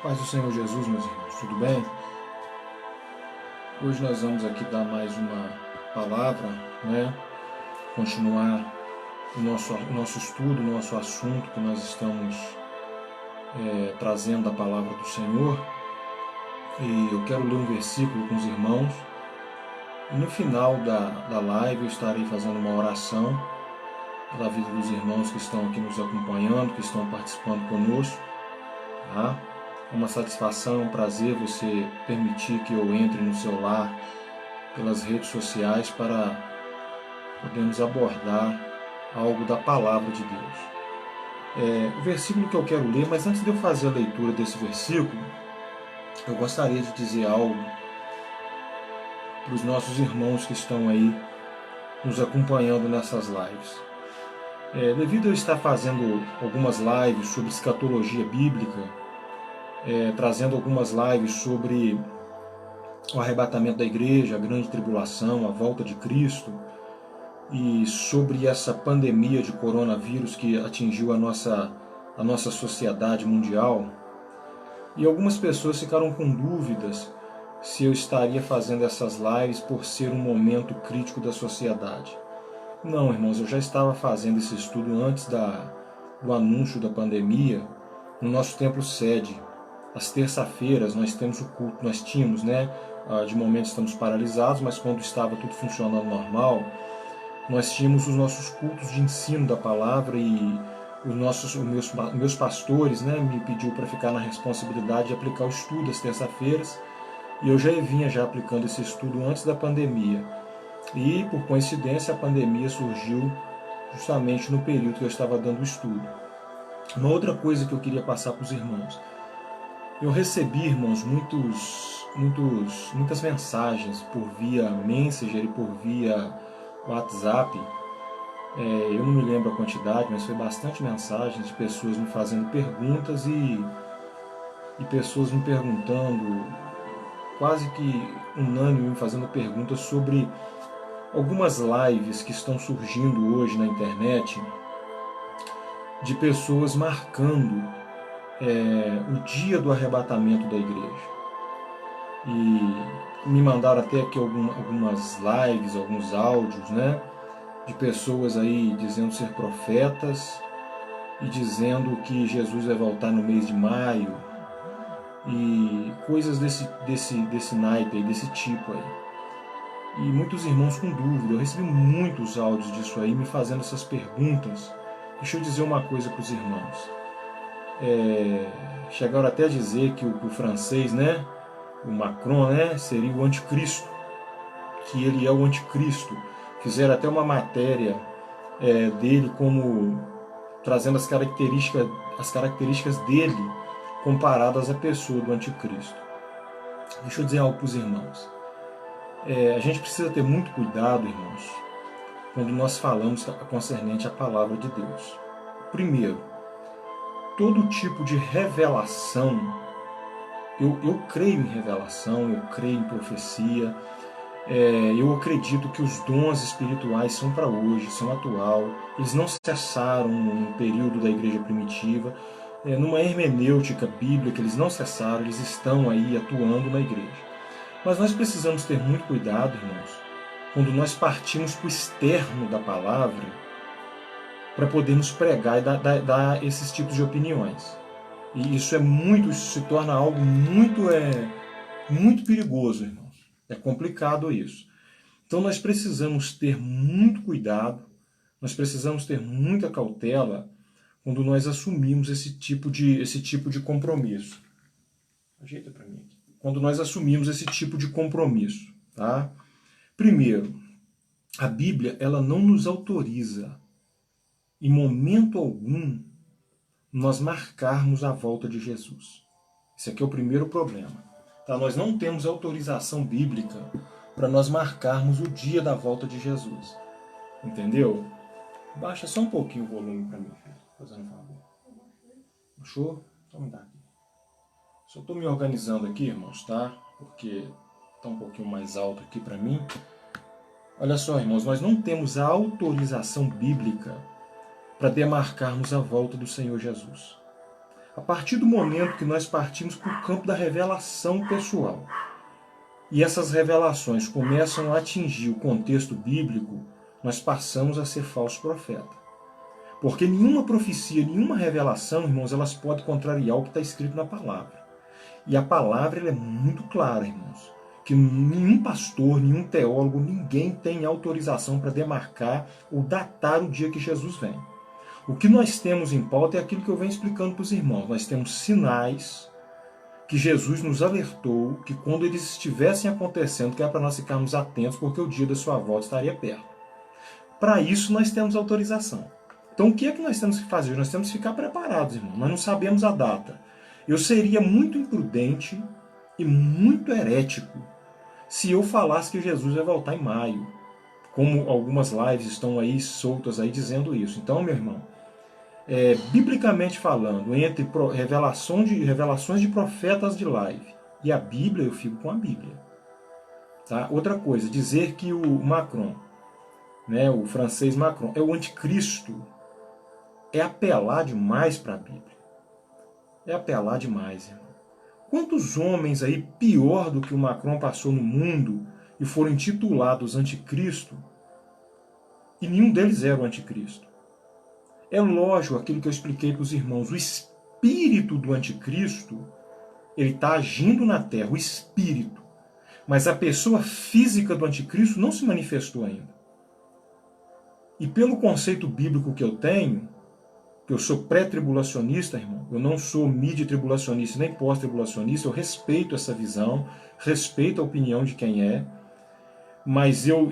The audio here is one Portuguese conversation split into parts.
Paz do Senhor Jesus, meus irmãos, tudo bem? Hoje nós vamos aqui dar mais uma palavra, né? Continuar o nosso estudo, o nosso assunto que nós estamos trazendo da palavra do Senhor. E eu quero ler um versículo com os irmãos. E no final da live eu estarei fazendo uma oração pela vida dos irmãos que estão aqui nos acompanhando, que estão participando conosco, tá? É uma satisfação, um prazer você permitir que eu entre no seu lar pelas redes sociais para podermos abordar algo da palavra de Deus. O versículo que eu quero ler, mas antes de eu fazer a leitura desse versículo, eu gostaria de dizer algo para os nossos irmãos que estão aí nos acompanhando nessas lives. Devido a eu estar fazendo algumas lives sobre escatologia bíblica, trazendo algumas lives sobre o arrebatamento da igreja, a grande tribulação, a volta de Cristo, e sobre essa pandemia de coronavírus que atingiu a nossa sociedade mundial. E algumas pessoas ficaram com dúvidas se eu estaria fazendo essas lives por ser um momento crítico da sociedade. Não, irmãos, eu já estava fazendo esse estudo antes do anúncio da pandemia no nosso templo sede. Às terça-feiras nós temos o culto, nós tínhamos, né? De momento estamos paralisados, mas quando estava tudo funcionando normal, nós tínhamos os nossos cultos de ensino da palavra e os meus pastores, né, me pediu para ficar na responsabilidade de aplicar o estudo às terça-feiras, e eu já vinha aplicando esse estudo antes da pandemia. E, por coincidência, a pandemia surgiu justamente no período que eu estava dando o estudo. Uma outra coisa que eu queria passar para os irmãos. Eu recebi, irmãos, muitas mensagens por via Messenger e por via WhatsApp. Eu não me lembro a quantidade, mas foi bastante mensagens de pessoas me fazendo perguntas e pessoas me perguntando, quase que unânime, me fazendo perguntas sobre algumas lives que estão surgindo hoje na internet de pessoas marcando o dia do arrebatamento da igreja. E me mandaram até aqui algumas lives, alguns áudios, né? de pessoas aí dizendo ser profetas e dizendo que Jesus vai voltar no mês de maio e coisas desse naipe aí, desse tipo aí. E muitos irmãos com dúvida. Eu recebi muitos áudios disso aí, me fazendo essas perguntas. Deixa eu dizer uma coisa para os irmãos. Chegaram até a dizer que o francês, né, o Macron, né, seria o anticristo, que ele é o anticristo. Fizeram até uma matéria dele como trazendo as características dele comparadas à pessoa do anticristo. Deixa eu dizer algo para os irmãos. A gente precisa ter muito cuidado, irmãos, quando nós falamos concernente à palavra de Deus. Primeiro, todo tipo de revelação, eu creio em revelação, eu creio em profecia, eu acredito que os dons espirituais são para hoje, são atual, eles não cessaram no período da igreja primitiva, numa hermenêutica bíblica eles não cessaram, eles estão aí atuando na igreja. Mas nós precisamos ter muito cuidado, irmãos, quando nós partimos para o externo da palavra para podermos pregar e dar esses tipos de opiniões. E isso se torna algo muito perigoso, irmãos. É complicado isso. Então nós precisamos ter muito cuidado, nós precisamos ter muita cautela quando nós assumimos esse tipo de compromisso. Ajeita para mim aqui. Quando nós assumimos esse tipo de compromisso, tá? Primeiro, a Bíblia ela não nos autoriza, em momento algum, nós marcarmos a volta de Jesus. Esse aqui é o primeiro problema. Tá? Nós não temos autorização bíblica para nós marcarmos o dia da volta de Jesus. Entendeu? Baixa só um pouquinho o volume para mim, filho. Fazendo um favor. Achou? Então me dá aqui. Só estou me organizando aqui, irmãos, tá? Porque está um pouquinho mais alto aqui para mim. Olha só, irmãos, nós não temos a autorização bíblica para demarcarmos a volta do Senhor Jesus. A partir do momento que nós partimos para o campo da revelação pessoal, e essas revelações começam a atingir o contexto bíblico, nós passamos a ser falso profeta. Porque nenhuma profecia, nenhuma revelação, irmãos, elas podem contrariar o que está escrito na palavra. E a palavra ela é muito clara, irmãos, que nenhum pastor, nenhum teólogo, ninguém tem autorização para demarcar ou datar o dia que Jesus vem. O que nós temos em pauta é aquilo que eu venho explicando para os irmãos. Nós temos sinais que Jesus nos alertou que quando eles estivessem acontecendo, que é para nós ficarmos atentos, porque o dia da sua volta estaria perto. Para isso nós temos autorização. Então o que é que nós temos que fazer? Nós temos que ficar preparados, irmão. Nós não sabemos a data. Eu seria muito imprudente e muito herético se eu falasse que Jesus vai voltar em maio, como algumas lives estão aí soltas aí dizendo isso. Então, meu irmão, biblicamente falando, entre revelações de profetas de live e a Bíblia, eu fico com a Bíblia. Tá? Outra coisa, dizer que o Macron, né, o francês Macron, é o anticristo, é apelar demais para a Bíblia. É apelar demais, irmão. Quantos homens aí, pior do que o Macron passou no mundo e foram intitulados anticristo, e nenhum deles era o anticristo? É lógico aquilo que eu expliquei para os irmãos, o espírito do anticristo, ele está agindo na terra, o espírito. Mas a pessoa física do anticristo não se manifestou ainda. E pelo conceito bíblico que eu tenho, que eu sou pré-tribulacionista, irmão, eu não sou mid-tribulacionista nem pós-tribulacionista, eu respeito essa visão, respeito a opinião de quem é, mas eu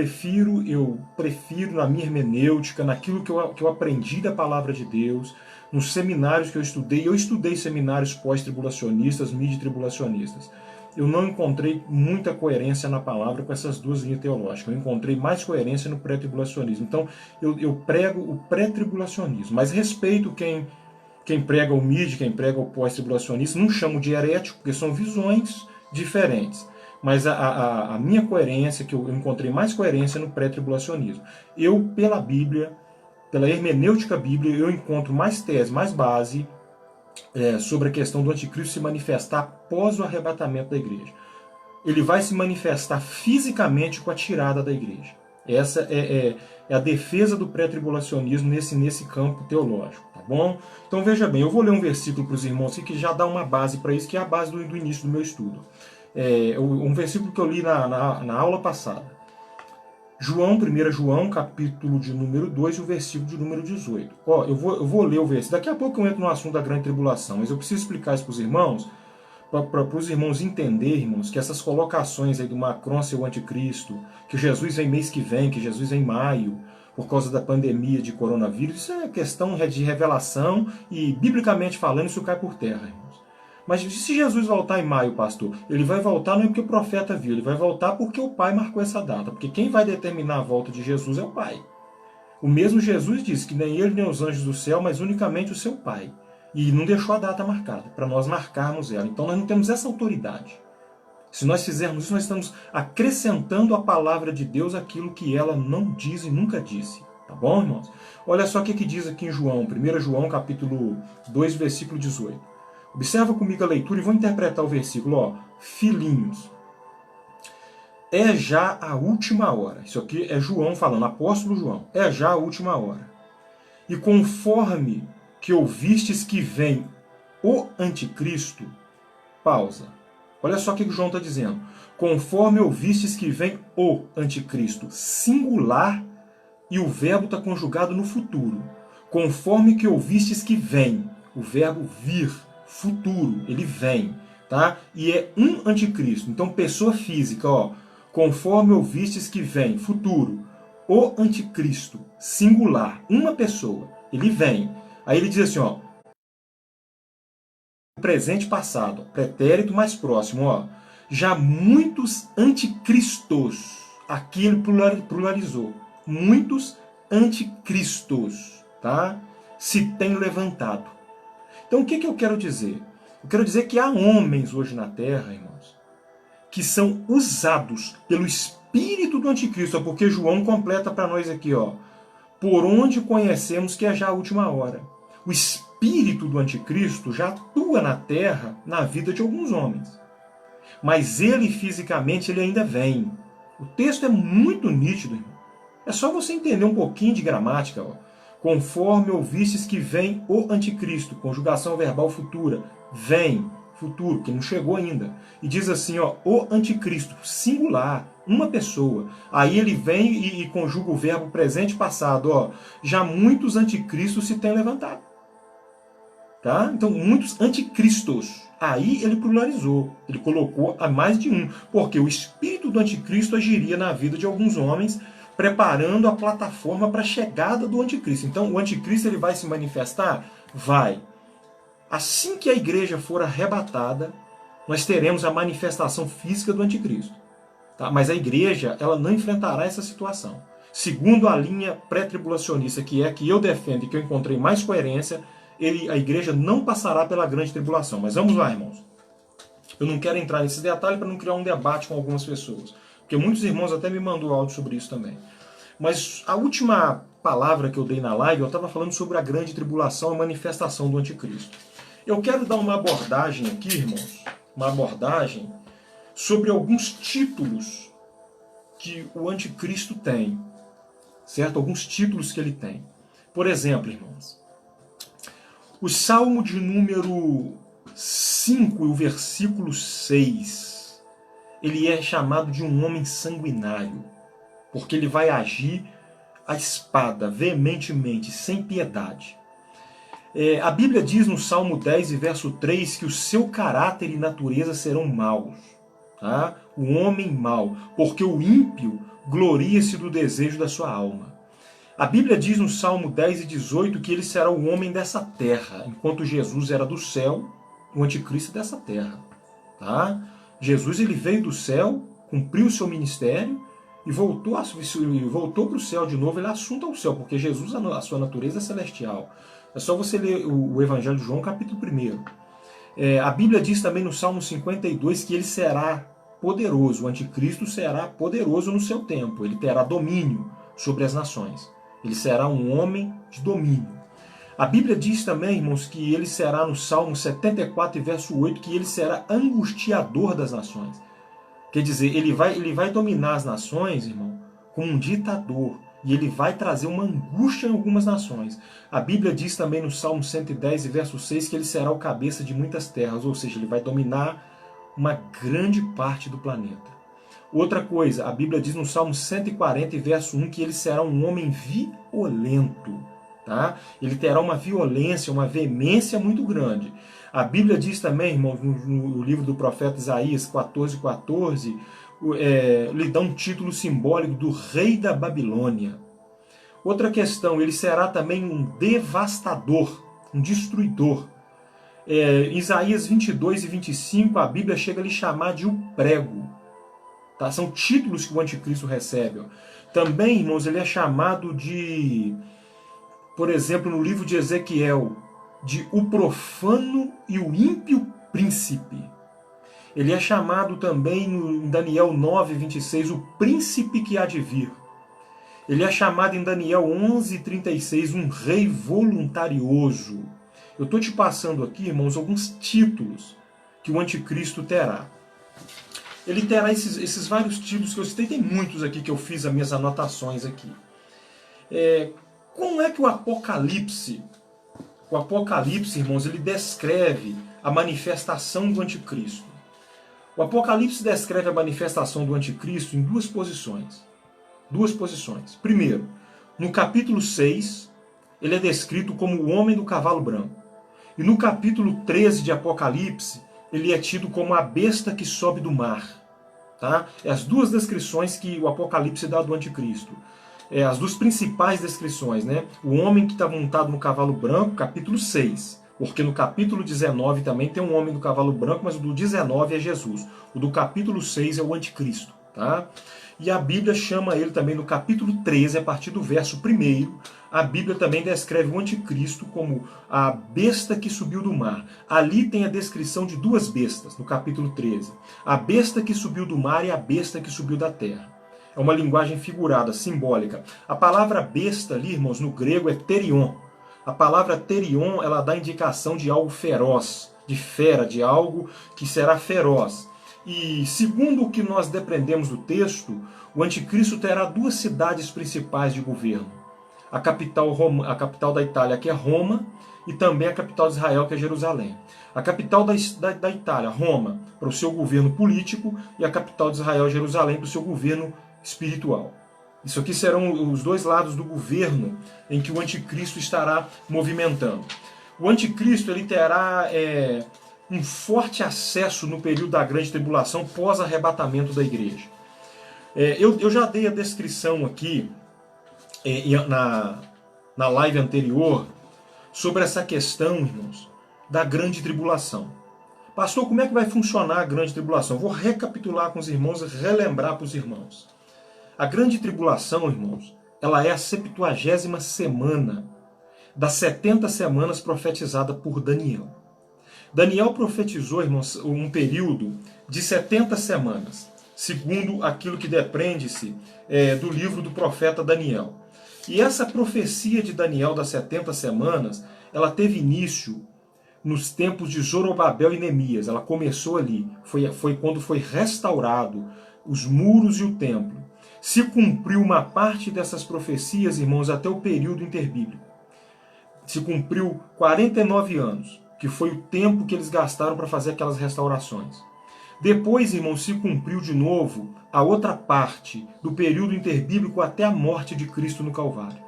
prefiro na minha hermenêutica, naquilo que eu aprendi da palavra de Deus, nos seminários que eu estudei seminários pós-tribulacionistas, mid-tribulacionistas. Eu não encontrei muita coerência na palavra com essas duas linhas teológicas. Eu encontrei mais coerência no pré-tribulacionismo. Então, eu prego o pré-tribulacionismo, mas respeito quem prega o mid, quem prega o pós-tribulacionista. Não chamo de herético, porque são visões diferentes. Mas a minha coerência, que eu encontrei mais coerência no pré-tribulacionismo. Eu, pela Bíblia, pela hermenêutica bíblica, eu encontro mais tese, mais base sobre a questão do anticristo se manifestar após o arrebatamento da igreja. Ele vai se manifestar fisicamente com a tirada da igreja. Essa é a defesa do pré-tribulacionismo nesse campo teológico, tá bom? Então veja bem, eu vou ler um versículo para os irmãos aqui que já dá uma base para isso, que é a base do início do meu estudo. Um versículo que eu li na aula passada. 1 João, capítulo de número 2, e o versículo de número 18. Ó, eu vou ler o versículo. Daqui a pouco eu entro no assunto da grande tribulação, mas eu preciso explicar isso para os irmãos, para os irmãos entenderem, irmãos, que essas colocações aí do Macron ser o anticristo, que Jesus vem mês que vem, que Jesus vem em maio, por causa da pandemia de coronavírus, isso é questão de revelação e, biblicamente falando, isso cai por terra, irmãos. Mas se Jesus voltar em maio, pastor, ele vai voltar não é porque o profeta viu, ele vai voltar porque o Pai marcou essa data, porque quem vai determinar a volta de Jesus é o Pai. O mesmo Jesus disse que nem ele nem os anjos do céu, mas unicamente o seu Pai. E não deixou a data marcada, para nós marcarmos ela. Então nós não temos essa autoridade. Se nós fizermos isso, nós estamos acrescentando à palavra de Deus aquilo que ela não diz e nunca disse. Tá bom, irmãos? Olha só o que diz aqui em João, 1 João capítulo 2, versículo 18. Observa comigo a leitura e vou interpretar o versículo. Ó, filhinhos, é já a última hora. Isso aqui é João falando, apóstolo João. É já a última hora. E conforme que ouvistes que vem o anticristo, pausa. Olha só o que João está dizendo. Conforme ouvistes que vem o anticristo, singular, e o verbo está conjugado no futuro. Conforme que ouvistes que vem, o verbo vir, futuro, ele vem, tá? E é um anticristo. Então, pessoa física, ó. Conforme ouvistes que vem, futuro, o anticristo, singular, uma pessoa, ele vem. Aí ele diz assim, ó, presente passado, pretérito mais próximo, ó, já muitos anticristos, aqui ele pluralizou, muitos anticristos, tá? Se tem levantado. Então o que eu quero dizer? Eu quero dizer que há homens hoje na Terra, irmãos, que são usados pelo espírito do anticristo, porque João completa para nós aqui, ó, por onde conhecemos que é já a última hora. O espírito do anticristo já atua na Terra, na vida de alguns homens. Mas ele fisicamente ele ainda vem. O texto é muito nítido, irmão. É só você entender um pouquinho de gramática, ó. Conforme ouvistes que vem o anticristo, conjugação verbal futura, vem, futuro, que não chegou ainda. E diz assim, ó, o anticristo, singular, uma pessoa. Aí ele vem e conjuga o verbo presente passado, ó. Já muitos anticristos se têm levantado. Tá? Então, muitos anticristos. Aí ele pluralizou, ele colocou a mais de um, porque o espírito do anticristo agiria na vida de alguns homens, preparando a plataforma para a chegada do anticristo. Então, o anticristo ele vai se manifestar? Vai. Assim que a igreja for arrebatada, nós teremos a manifestação física do anticristo. Tá? Mas a igreja ela não enfrentará essa situação. Segundo a linha pré-tribulacionista, que é a que eu defendo e que eu encontrei mais coerência, a igreja não passará pela grande tribulação. Mas vamos lá, irmãos. Eu não quero entrar nesse detalhe para não criar um debate com algumas pessoas. Porque muitos irmãos até me mandou áudio sobre isso também. Mas a última palavra que eu dei na live, eu estava falando sobre a grande tribulação, a manifestação do anticristo. Eu quero dar uma abordagem aqui, irmãos, uma abordagem sobre alguns títulos que o anticristo tem, certo? Alguns títulos que ele tem. Por exemplo, irmãos, o Salmo de número 5, o versículo 6, ele é chamado de um homem sanguinário, porque ele vai agir a espada, veementemente, sem piedade. A Bíblia diz no Salmo 10 e verso 3 que o seu caráter e natureza serão maus. Tá? O homem mau, porque o ímpio gloria-se do desejo da sua alma. A Bíblia diz no Salmo 10 e 18 que ele será o homem dessa terra, enquanto Jesus era do céu, o anticristo é dessa terra. Tá? Jesus ele veio do céu, cumpriu o seu ministério e voltou para o céu de novo, ele é assunto ao céu, porque Jesus, a sua natureza é celestial. É só você ler o Evangelho de João, capítulo 1. A Bíblia diz também no Salmo 52 que ele será poderoso, o anticristo será poderoso no seu tempo, ele terá domínio sobre as nações. Ele será um homem de domínio. A Bíblia diz também, irmãos, que ele será no Salmo 74, verso 8, que ele será angustiador das nações. Quer dizer, ele vai dominar as nações, irmão, como um ditador, e ele vai trazer uma angústia em algumas nações. A Bíblia diz também no Salmo 110, verso 6, que ele será o cabeça de muitas terras, ou seja, ele vai dominar uma grande parte do planeta. Outra coisa, a Bíblia diz no Salmo 140, verso 1, que ele será um homem violento. Tá? Ele terá uma violência, uma veemência muito grande. A Bíblia diz também, irmãos, no livro do profeta Isaías 14:14, lhe dá um título simbólico do rei da Babilônia. Outra questão, ele será também um devastador, um destruidor. Isaías 22 e 25, a Bíblia chega a lhe chamar de o prego. Tá? São títulos que o anticristo recebe. Ó. Também, irmãos, ele é chamado de, por exemplo, no livro de Ezequiel, de o profano e o ímpio príncipe. Ele é chamado também em Daniel 9:26, o príncipe que há de vir. Ele é chamado em Daniel 11:36, um rei voluntarioso. Eu estou te passando aqui, irmãos, alguns títulos que o anticristo terá. Ele terá esses vários títulos que eu citei, tem muitos aqui que eu fiz as minhas anotações aqui. Como é que o Apocalipse, irmãos, ele descreve a manifestação do anticristo? O Apocalipse descreve a manifestação do anticristo em duas posições. Primeiro, no capítulo 6, ele é descrito como o homem do cavalo branco. E no capítulo 13 de Apocalipse, ele é tido como a besta que sobe do mar. Tá? As duas descrições que o Apocalipse dá do anticristo. As duas principais descrições. Né? O homem que está montado no cavalo branco, capítulo 6. Porque no capítulo 19 também tem um homem do cavalo branco, mas o do 19 é Jesus. O do capítulo 6 é o anticristo. Tá? E a Bíblia chama ele também no capítulo 13, a partir do verso 1, a Bíblia também descreve o anticristo como a besta que subiu do mar. Ali tem a descrição de duas bestas, no capítulo 13. A besta que subiu do mar e a besta que subiu da terra. É uma linguagem figurada, simbólica. A palavra besta ali, irmãos, no grego é terion. A palavra terion, ela dá indicação de algo feroz, de fera, de algo que será feroz. E segundo o que nós depreendemos do texto, o anticristo terá duas cidades principais de governo. A capital da Itália, que é Roma, e também a capital de Israel, que é Jerusalém. A capital da Itália, Roma, para o seu governo político, e a capital de Israel, Jerusalém, para o seu governo espiritual. Isso aqui serão os dois lados do governo em que o anticristo estará movimentando. O anticristo ele terá um forte acesso no período da grande tribulação pós-arrebatamento da igreja. Eu já dei a descrição aqui na live anterior sobre essa questão, irmãos, da grande tribulação. Pastor, como é que vai funcionar a grande tribulação? Vou recapitular com os irmãos e relembrar para os irmãos. A grande tribulação, irmãos, ela é a 70ª semana das 70 semanas profetizada por Daniel. Daniel profetizou, irmãos, um período de 70 semanas, segundo aquilo que depreende-se do livro do profeta Daniel. E essa profecia de Daniel das 70 semanas, ela teve início nos tempos de Zorobabel e Neemias. Ela começou ali, foi quando foi restaurado os muros e o templo. Se cumpriu uma parte dessas profecias, irmãos, até o período interbíblico. Se cumpriu 49 anos, que foi o tempo que eles gastaram para fazer aquelas restaurações. Depois, irmãos, se cumpriu de novo a outra parte do período interbíblico até a morte de Cristo no Calvário.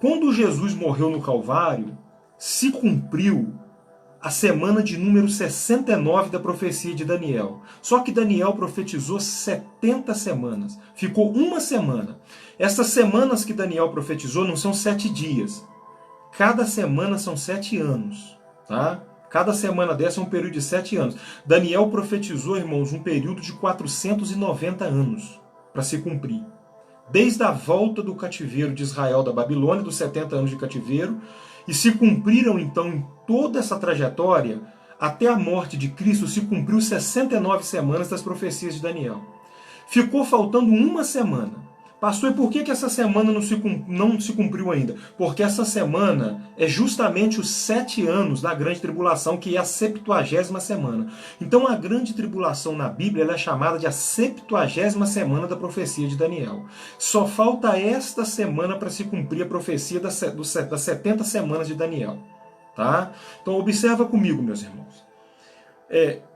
Quando Jesus morreu no Calvário, se cumpriu a semana de número 69 da profecia de Daniel. Só que Daniel profetizou 70 semanas. Ficou uma semana. Essas semanas que Daniel profetizou não são 7 dias. Cada semana são 7 anos. Tá? Cada semana dessa é um período de 7 anos. Daniel profetizou, irmãos, um período de 490 anos para se cumprir. Desde a volta do cativeiro de Israel da Babilônia, dos 70 anos de cativeiro, e se cumpriram, então, em toda essa trajetória, até a morte de Cristo, se cumpriu 69 semanas das profecias de Daniel. Ficou faltando uma semana Pastor, e por que essa semana não se cumpriu ainda? Porque essa semana é justamente os 7 anos da grande tribulação, que é a 70ª semana. Então a grande tribulação na Bíblia ela é chamada de a 70ª semana da profecia de Daniel. Só falta esta semana para se cumprir a profecia das 70 semanas de Daniel. Tá? Então observa comigo, meus irmãos.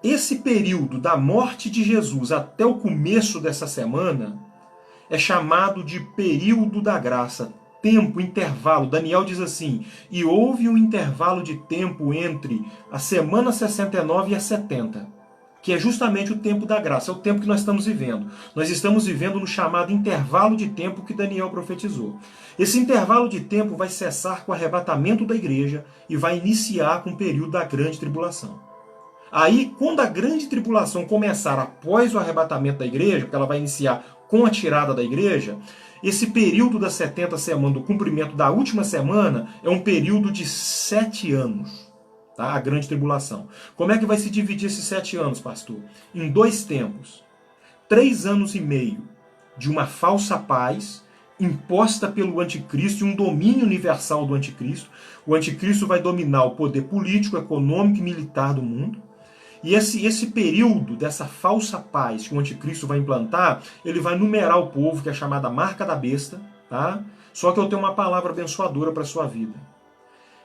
Esse período da morte de Jesus até o começo dessa semana é chamado de período da graça, tempo, intervalo. Daniel diz assim, e houve um intervalo de tempo entre a semana 69 e a 70, que é justamente o tempo da graça, é o tempo que nós estamos vivendo. Nós estamos vivendo no chamado intervalo de tempo que Daniel profetizou. Esse intervalo de tempo vai cessar com o arrebatamento da igreja e vai iniciar com o período da grande tribulação. Aí, quando a grande tribulação começar após o arrebatamento da igreja, porque ela vai iniciar com a tirada da igreja, esse período das 70 semanas, do cumprimento da última semana, é um período de 7 anos. Tá? A grande tribulação. Como é que vai se dividir esses 7 anos, pastor? Em 2 tempos. 3 anos e meio de uma falsa paz imposta pelo anticristo e um domínio universal do anticristo. O anticristo vai dominar o poder político, econômico e militar do mundo. E esse período dessa falsa paz que o anticristo vai implantar, ele vai numerar o povo, que é chamada marca da besta, tá? Só que eu tenho uma palavra abençoadora para a sua vida.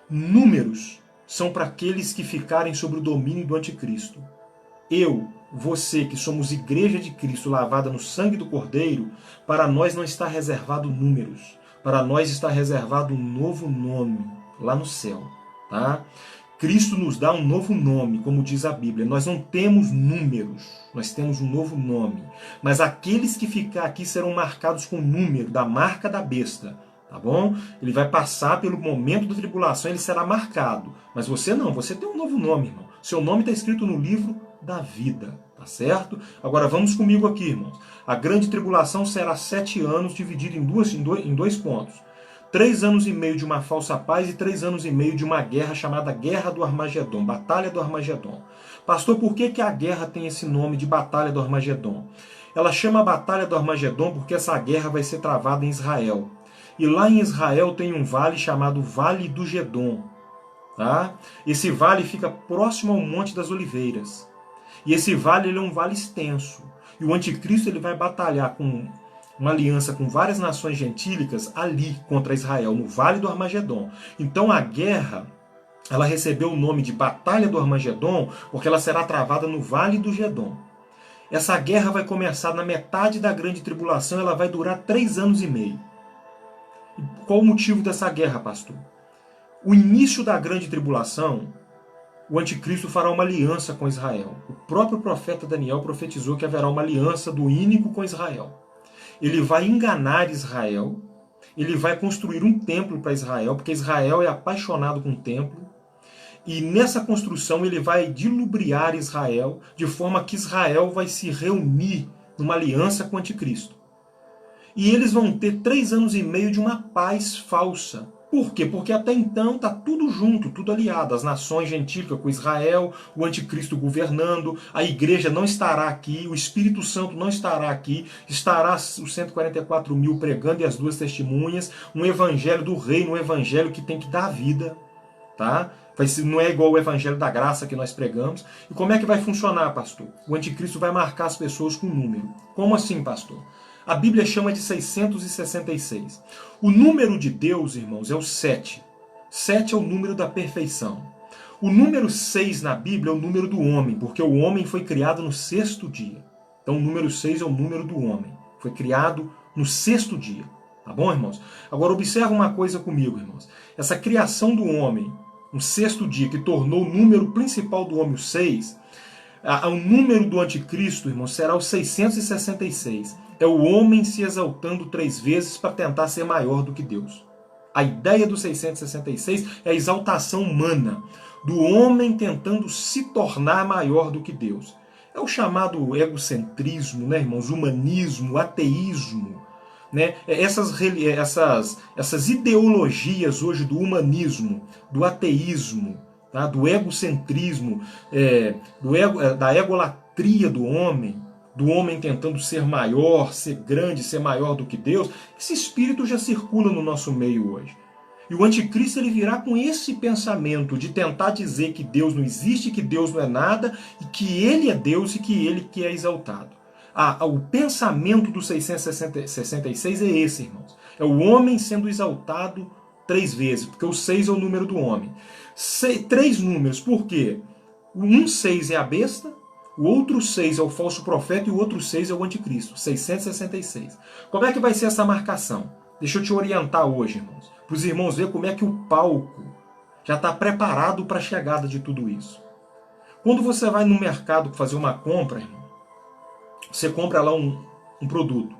Números são para aqueles que ficarem sob o domínio do anticristo. Eu, você, que somos igreja de Cristo lavada no sangue do Cordeiro, para nós não está reservado números. Para nós está reservado um novo nome lá no céu, tá? Cristo nos dá um novo nome, como diz a Bíblia. Nós não temos números, nós temos um novo nome. Mas aqueles que ficar aqui serão marcados com o número da marca da besta, tá bom? Ele vai passar pelo momento da tribulação, ele será marcado. Mas você não, você tem um novo nome, irmão. Seu nome está escrito no livro da vida, tá certo? Agora vamos comigo aqui, irmãos. A grande tribulação será 7 anos, dividido em dois pontos. 3 anos e meio de uma falsa paz e 3 anos e meio de uma guerra chamada Guerra do Armagedon, Batalha do Armagedon. Pastor, por que a guerra tem esse nome de Batalha do Armagedon? Ela chama Batalha do Armagedon porque essa guerra vai ser travada em Israel. E lá em Israel tem um vale chamado Vale do Gedom. Tá? Esse vale fica próximo ao Monte das Oliveiras. E esse vale ele é um vale extenso. E o anticristo ele vai batalhar com uma aliança com várias nações gentílicas ali contra Israel, no Vale do Armagedon. Então a guerra, ela recebeu o nome de Batalha do Armagedon, porque ela será travada no Vale do Gedom. Essa guerra vai começar na metade da grande tribulação, ela vai durar 3 anos e meio. E qual o motivo dessa guerra, pastor? O início da grande tribulação, o anticristo fará uma aliança com Israel. O próprio profeta Daniel profetizou que haverá uma aliança do ínico com Israel. Ele vai enganar Israel, ele vai construir um templo para Israel, porque Israel é apaixonado com o templo, e nessa construção ele vai dilubriar Israel, de forma que Israel vai se reunir numa aliança com o anticristo. E eles vão ter 3 anos e meio de uma paz falsa. Por quê? Porque até então está tudo junto, tudo aliado. As nações gentílicas com Israel, o anticristo governando, a igreja não estará aqui, o Espírito Santo não estará aqui, estará os 144 mil pregando e as 2 testemunhas, um evangelho do reino, um evangelho que tem que dar vida, tá? Não é igual o evangelho da graça que nós pregamos. E como é que vai funcionar, pastor? O anticristo vai marcar as pessoas com número. Como assim, pastor? A Bíblia chama de 666. O número de Deus, irmãos, é o 7. 7 é o número da perfeição. O número 6 na Bíblia é o número do homem, porque o homem foi criado no 6º dia. Então o número 6 é o número do homem. Foi criado no 6º dia. Tá bom, irmãos? Agora observa uma coisa comigo, irmãos. Essa criação do homem no 6º dia, que tornou o número principal do homem o 6, o número do anticristo, irmãos, será o 666. É o homem se exaltando 3 vezes para tentar ser maior do que Deus. A ideia do 666 é a exaltação humana, do homem tentando se tornar maior do que Deus. É o chamado egocentrismo, né, irmãos? Humanismo, ateísmo. Né? Essas ideologias hoje do humanismo, do ateísmo, tá? Do egocentrismo, da egolatria do homem, do homem tentando ser maior, ser grande, ser maior do que Deus, esse espírito já circula no nosso meio hoje. E o anticristo ele virá com esse pensamento de tentar dizer que Deus não existe, que Deus não é nada, e que ele é Deus e que ele que é exaltado. O pensamento do 666 é esse, irmãos. É o homem sendo exaltado 3 vezes, porque o 6 é o número do homem. 3 números, por quê? Um 6 é a besta, o outro 6 é o falso profeta e o outro 6 é o anticristo. 666. Como é que vai ser essa marcação? Deixa eu te orientar hoje, irmãos. Para os irmãos verem como é que o palco já está preparado para a chegada de tudo isso. Quando você vai no mercado fazer uma compra, irmão, você compra lá um produto.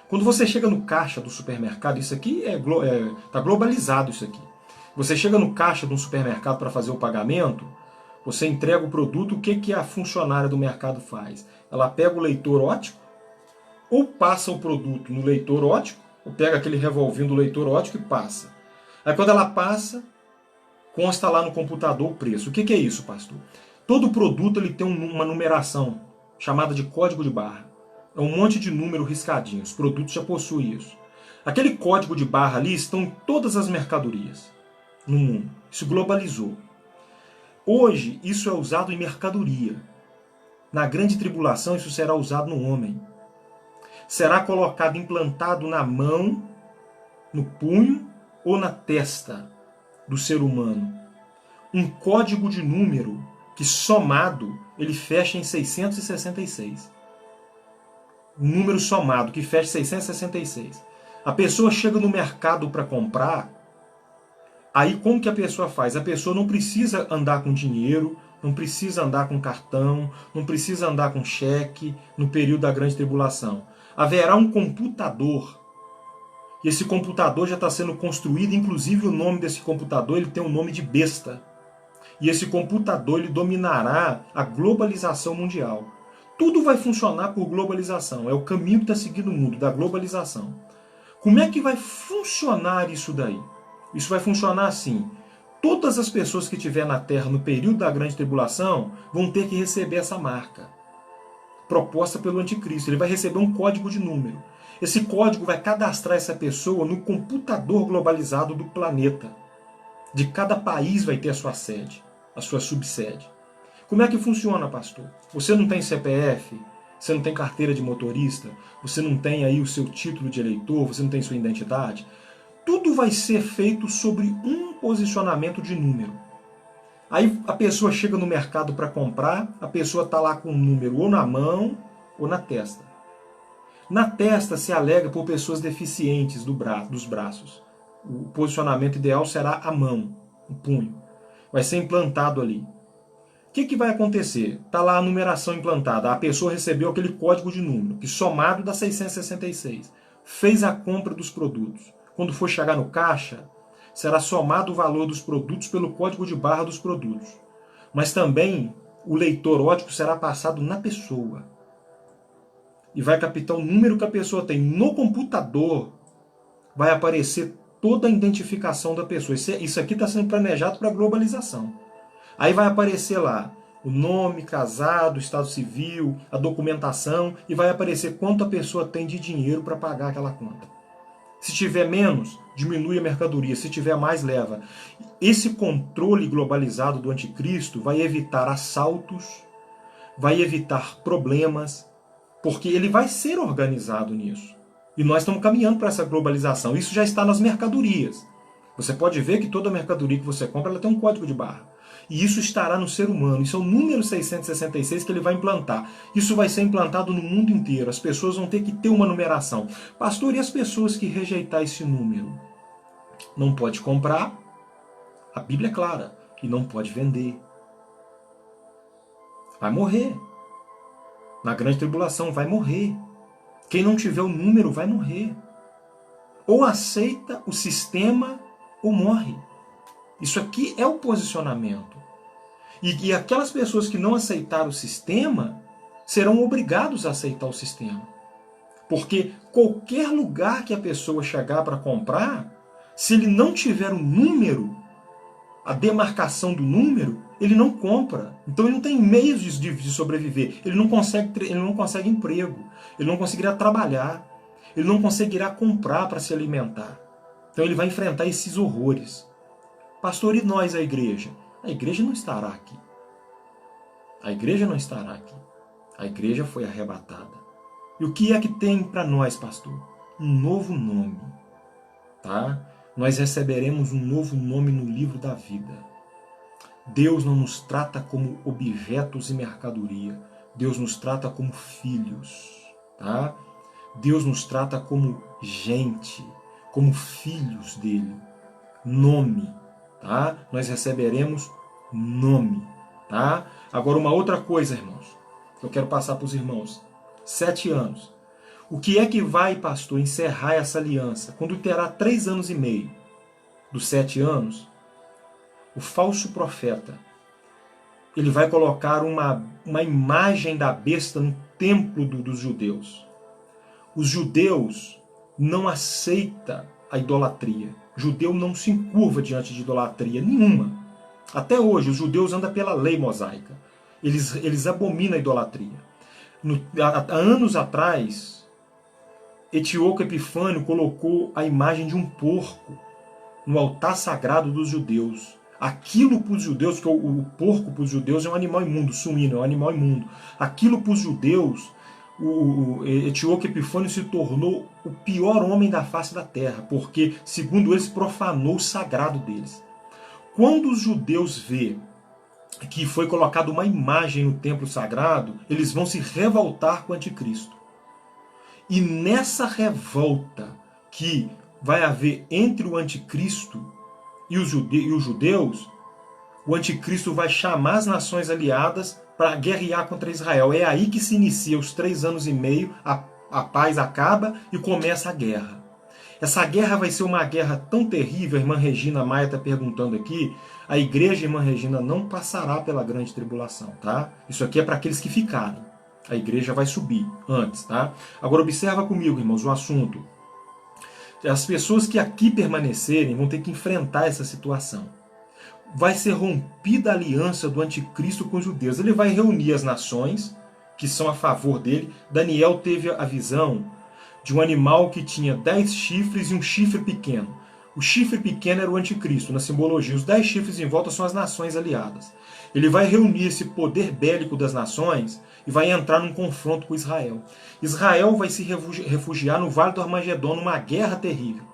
Quando você chega no caixa do supermercado, isso aqui tá globalizado isso aqui. Você chega no caixa de um supermercado para fazer o pagamento, você entrega o produto, o que a funcionária do mercado faz? Ela pega o leitor óptico, ou passa o produto no leitor óptico, ou pega aquele revolvinho do leitor óptico e passa. Aí quando ela passa, consta lá no computador o preço. O que é isso, pastor? Todo produto ele tem uma numeração chamada de código de barra. É um monte de número riscadinho. Os produtos já possuem isso. Aquele código de barra ali estão em todas as mercadorias no mundo. Isso globalizou. Hoje, isso é usado em mercadoria. Na grande tribulação, isso será usado no homem. Será colocado, implantado na mão, no punho ou na testa do ser humano. Um código de número que, somado, ele fecha em 666. Um número somado que fecha em 666. A pessoa chega no mercado para comprar, aí como que a pessoa faz? A pessoa não precisa andar com dinheiro, não precisa andar com cartão, não precisa andar com cheque no período da grande tribulação. Haverá um computador. E esse computador já está sendo construído, inclusive o nome desse computador ele tem o nome de besta. E esse computador ele dominará a globalização mundial. Tudo vai funcionar por globalização. É o caminho que está seguindo o mundo, da globalização. Como é que vai funcionar isso daí? Isso vai funcionar assim. Todas as pessoas que estiver na Terra no período da grande tribulação vão ter que receber essa marca proposta pelo anticristo. Ele vai receber um código de número. Esse código vai cadastrar essa pessoa no computador globalizado do planeta. De cada país vai ter a sua sede, a sua subsede. Como é que funciona, pastor? Você não tem CPF, você não tem carteira de motorista, você não tem aí o seu título de eleitor, você não tem sua identidade. Tudo vai ser feito sobre um posicionamento de número. Aí a pessoa chega no mercado para comprar, a pessoa está lá com um número ou na mão ou na testa. Na testa se alega por pessoas deficientes dos braços. O posicionamento ideal será a mão, o punho. Vai ser implantado ali. O que vai acontecer? Está lá a numeração implantada. A pessoa recebeu aquele código de número, que somado dá 666. Fez a compra dos produtos. Quando for chegar no caixa, será somado o valor dos produtos pelo código de barra dos produtos. Mas também o leitor óptico será passado na pessoa. E vai captar o número que a pessoa tem. No computador vai aparecer toda a identificação da pessoa. Isso aqui está sendo planejado para a globalização. Aí vai aparecer lá o nome, casado, estado civil, a documentação e vai aparecer quanto a pessoa tem de dinheiro para pagar aquela conta. Se tiver menos, diminui a mercadoria. Se tiver mais, leva. Esse controle globalizado do anticristo vai evitar assaltos, vai evitar problemas, porque ele vai ser organizado nisso. E nós estamos caminhando para essa globalização. Isso já está nas mercadorias. Você pode ver que toda mercadoria que você compra ela tem um código de barra. E isso estará no ser humano. Isso é o número 666 que ele vai implantar. Isso vai ser implantado no mundo inteiro. As pessoas vão ter que ter uma numeração. Pastor, e as pessoas que rejeitar esse número? Não pode comprar. A Bíblia é clara. E não pode vender. Vai morrer. Na grande tribulação vai morrer. Quem não tiver o número vai morrer. Ou aceita o sistema ou morre. Isso aqui é o posicionamento. E aquelas pessoas que não aceitaram o sistema serão obrigados a aceitar o sistema. Porque qualquer lugar que a pessoa chegar para comprar, se ele não tiver um número, a demarcação do número, ele não compra. Então ele não tem meios de sobreviver. Ele não consegue emprego. Ele não conseguirá trabalhar. Ele não conseguirá comprar para se alimentar. Então ele vai enfrentar esses horrores. Pastor, e nós, a igreja? A igreja não estará aqui. A igreja não estará aqui. A igreja foi arrebatada. E o que é que tem para nós, pastor? Um novo nome. Tá? Nós receberemos um novo nome no livro da vida. Deus não nos trata como objetos e mercadoria. Deus nos trata como filhos. Tá? Deus nos trata como gente, como filhos dele. Nome. Tá? Nós receberemos nome. Tá? Agora, uma outra coisa, irmãos, que eu quero passar para os irmãos. 7 anos. O que é que vai, pastor, encerrar essa aliança? Quando terá 3 anos e meio dos 7 anos, o falso profeta, ele vai colocar uma imagem da besta no templo dos judeus. Os judeus não aceitam a idolatria. O judeu não se encurva diante de idolatria nenhuma. Até hoje, os judeus andam pela lei mosaica. Eles abominam a idolatria. Há anos atrás, Etíoco Epifânio colocou a imagem de um porco no altar sagrado dos judeus. Aquilo para os judeus, que o porco para os judeus é um animal imundo, suíno é um animal imundo. Aquilo para os judeus, o Etíoco Epifânio se tornou o pior homem da face da terra, porque, segundo eles, profanou o sagrado deles. Quando os judeus vê que foi colocada uma imagem no templo sagrado, eles vão se revoltar com o anticristo. E nessa revolta que vai haver entre o anticristo e os judeus, o anticristo vai chamar as nações aliadas para guerrear contra Israel. É aí que se inicia os 3 anos e meio, a paz acaba e começa a guerra. Essa guerra vai ser uma guerra tão terrível, a irmã Regina Maia está perguntando aqui, a igreja, irmã Regina, não passará pela grande tribulação, tá? Isso aqui é para aqueles que ficarem. A igreja vai subir antes, tá? Agora observa comigo, irmãos, o assunto. As pessoas que aqui permanecerem vão ter que enfrentar essa situação. Vai ser rompida a aliança do anticristo com os judeus. Ele vai reunir as nações que são a favor dele. Daniel teve a visão de um animal que tinha 10 chifres e um chifre pequeno. O chifre pequeno era o anticristo, na simbologia. Os 10 chifres em volta são as nações aliadas. Ele vai reunir esse poder bélico das nações e vai entrar num confronto com Israel. Israel vai se refugiar no Vale do Armagedon, numa guerra terrível.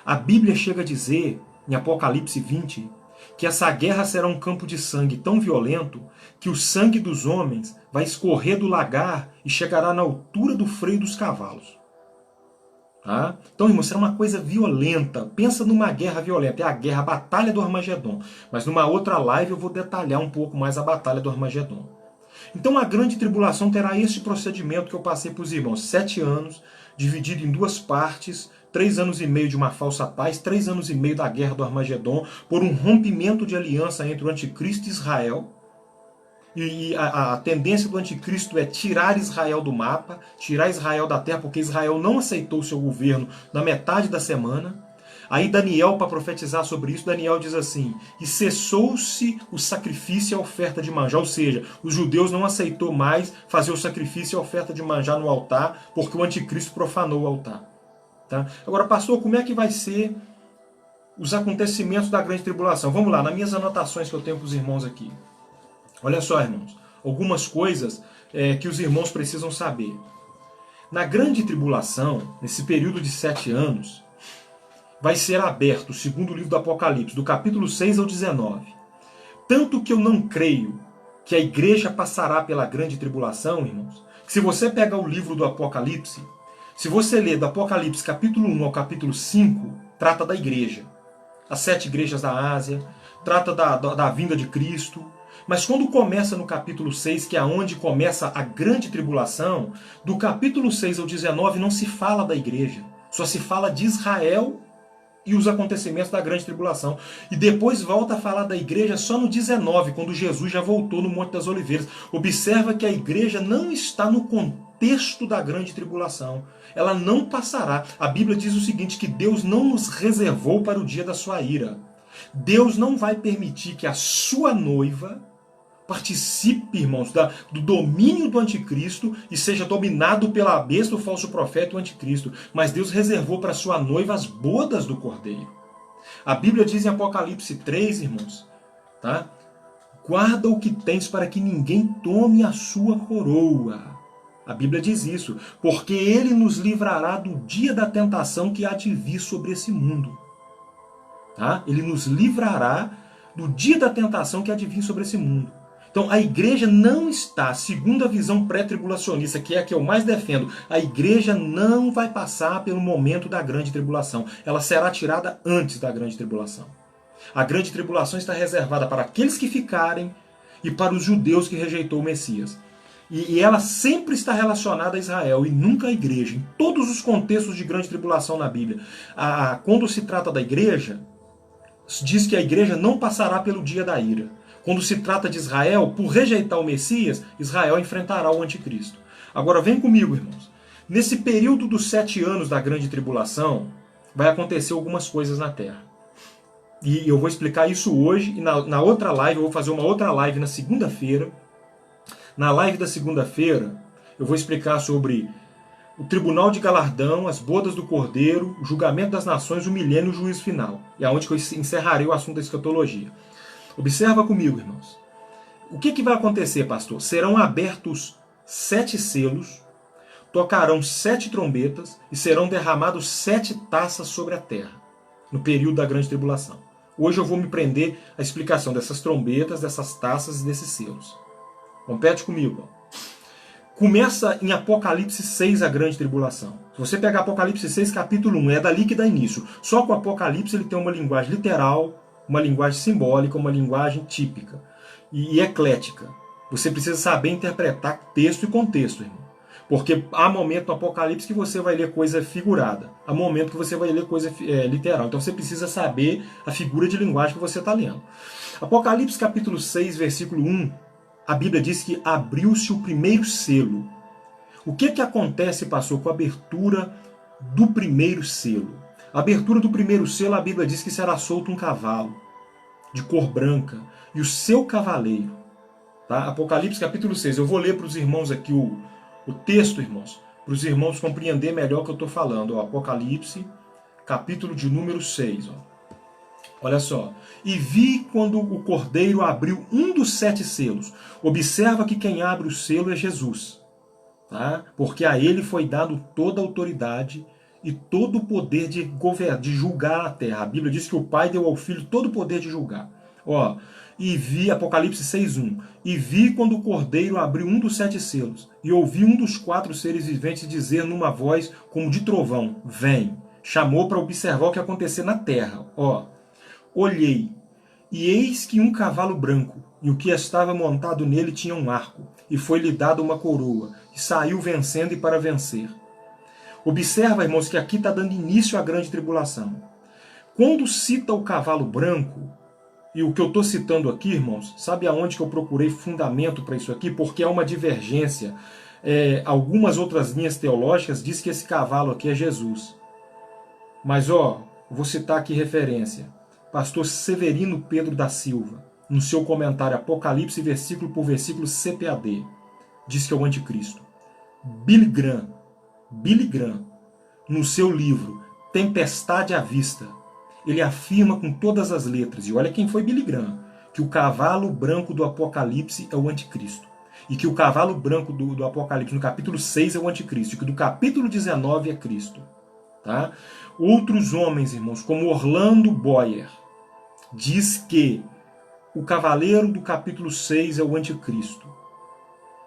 A Bíblia chega a dizer, em Apocalipse 20, que essa guerra será um campo de sangue tão violento que o sangue dos homens vai escorrer do lagar e chegará na altura do freio dos cavalos. Tá? Então, irmão, será uma coisa violenta. Pensa numa guerra violenta. É a guerra, a batalha do Armagedon. Mas numa outra live eu vou detalhar um pouco mais a batalha do Armagedon. Então a grande tribulação terá esse procedimento que eu passei para os irmãos. 7 anos, dividido em 2 partes. 3 anos e meio de uma falsa paz. 3 anos e meio da guerra do Armagedon. Por um rompimento de aliança entre o anticristo e Israel. E a tendência do anticristo é tirar Israel do mapa, tirar Israel da terra, porque Israel não aceitou o seu governo na metade da semana. Aí Daniel, para profetizar sobre isso, Daniel diz assim, e cessou-se o sacrifício e a oferta de manjar, ou seja, os judeus não aceitou mais fazer o sacrifício e a oferta de manjar no altar, porque o anticristo profanou o altar. Tá? Agora, pastor, como é que vai ser os acontecimentos da grande tribulação? Vamos lá, nas minhas anotações que eu tenho para os irmãos aqui. Olha só, irmãos, algumas coisas que os irmãos precisam saber. Na grande tribulação, nesse período de 7 anos, vai ser aberto o segundo livro do Apocalipse, do capítulo 6 ao 19. Tanto que eu não creio que a igreja passará pela grande tribulação, irmãos, que se você pega o livro do Apocalipse, se você ler do Apocalipse capítulo 1 ao capítulo 5, trata da igreja. As 7 igrejas da Ásia, trata da vinda de Cristo. Mas quando começa no capítulo 6, que é onde começa a grande tribulação, do capítulo 6 ao 19 não se fala da igreja. Só se fala de Israel e os acontecimentos da grande tribulação. E depois volta a falar da igreja só no 19, quando Jesus já voltou no Monte das Oliveiras. Observa que a igreja não está no contexto da grande tribulação. Ela não passará. A Bíblia diz o seguinte, que Deus não nos reservou para o dia da sua ira. Deus não vai permitir que a sua noiva Participe, irmãos, do domínio do anticristo e seja dominado pela besta, o falso profeta e o anticristo. Mas Deus reservou para sua noiva as bodas do Cordeiro. A Bíblia diz em Apocalipse 3, irmãos, tá? Guarda o que tens para que ninguém tome a sua coroa. A Bíblia diz isso, porque ele nos livrará do dia da tentação que há de vir sobre esse mundo. Tá? Ele nos livrará do dia da tentação que há de vir sobre esse mundo. Então a igreja não está, segundo a visão pré-tribulacionista, que é a que eu mais defendo, a igreja não vai passar pelo momento da grande tribulação. Ela será tirada antes da grande tribulação. A grande tribulação está reservada para aqueles que ficarem e para os judeus que rejeitou o Messias. E ela sempre está relacionada a Israel e nunca à igreja. Em todos os contextos de grande tribulação na Bíblia. Quando se trata da igreja, diz que a igreja não passará pelo dia da ira. Quando se trata de Israel, por rejeitar o Messias, Israel enfrentará o anticristo. Agora vem comigo, irmãos. Nesse período dos 7 anos da grande tribulação, vai acontecer algumas coisas na Terra. E eu vou explicar isso hoje, e na outra live, eu vou fazer uma outra live na segunda-feira. Na live da segunda-feira, eu vou explicar sobre o tribunal de galardão, as bodas do Cordeiro, o julgamento das nações, o milênio e o juízo final. E é onde que eu encerrarei o assunto da escatologia. Observa comigo, irmãos. O que vai acontecer, pastor? Serão abertos 7 selos, tocarão 7 trombetas e serão derramados 7 taças sobre a terra, no período da grande tribulação. Hoje eu vou me prender à explicação dessas trombetas, dessas taças e desses selos. Compete comigo. Começa em Apocalipse 6 a grande tribulação. Se você pegar Apocalipse 6, capítulo 1, é dali que dá início. Só que o Apocalipse ele tem uma linguagem literal, uma linguagem simbólica, uma linguagem típica e eclética. Você precisa saber interpretar texto e contexto, irmão. Porque há momento no Apocalipse que você vai ler coisa figurada. Há momento que você vai ler coisa literal. Então você precisa saber a figura de linguagem que você está lendo. Apocalipse capítulo 6, versículo 1, a Bíblia diz que abriu-se o primeiro selo. O que acontece, pastor, com a abertura do primeiro selo? A abertura do primeiro selo, a Bíblia diz que será solto um cavalo de cor branca e o seu cavaleiro. Tá? Apocalipse capítulo 6. Eu vou ler para os irmãos aqui o texto, irmãos, para os irmãos compreender melhor o que eu estou falando. Ó, Apocalipse, capítulo de número 6. Ó. Olha só. E vi quando o Cordeiro abriu um dos 7 selos. Observa que quem abre o selo é Jesus. Tá? Porque a ele foi dado toda a autoridade e todo o poder de julgar a terra. A Bíblia diz que o Pai deu ao Filho todo o poder de julgar. Ó, e vi, Apocalipse 6:1, e vi quando o Cordeiro abriu um dos 7 selos, e ouvi um dos 4 seres viventes dizer numa voz como de trovão, vem. Chamou para observar o que ia acontecer na terra. Ó, olhei, e eis que um cavalo branco, e o que estava montado nele tinha um arco, e foi-lhe dada uma coroa, e saiu vencendo e para vencer. Observa, irmãos, que aqui está dando início à grande tribulação. Quando cita o cavalo branco, e o que eu estou citando aqui, irmãos, sabe aonde que eu procurei fundamento para isso aqui? Porque há uma divergência. Algumas outras linhas teológicas dizem que esse cavalo aqui é Jesus. Mas, vou citar aqui referência. Pastor Severino Pedro da Silva, no seu comentário Apocalipse, versículo por versículo, CPAD, diz que é o anticristo. Billy Graham, no seu livro Tempestade à Vista, ele afirma com todas as letras, e olha quem foi Billy Graham, que o cavalo branco do Apocalipse é o anticristo. E que o cavalo branco do Apocalipse no capítulo 6 é o anticristo, e que do capítulo 19 é Cristo. Tá? Outros homens, irmãos, como Orlando Boyer, diz que o cavaleiro do capítulo 6 é o anticristo.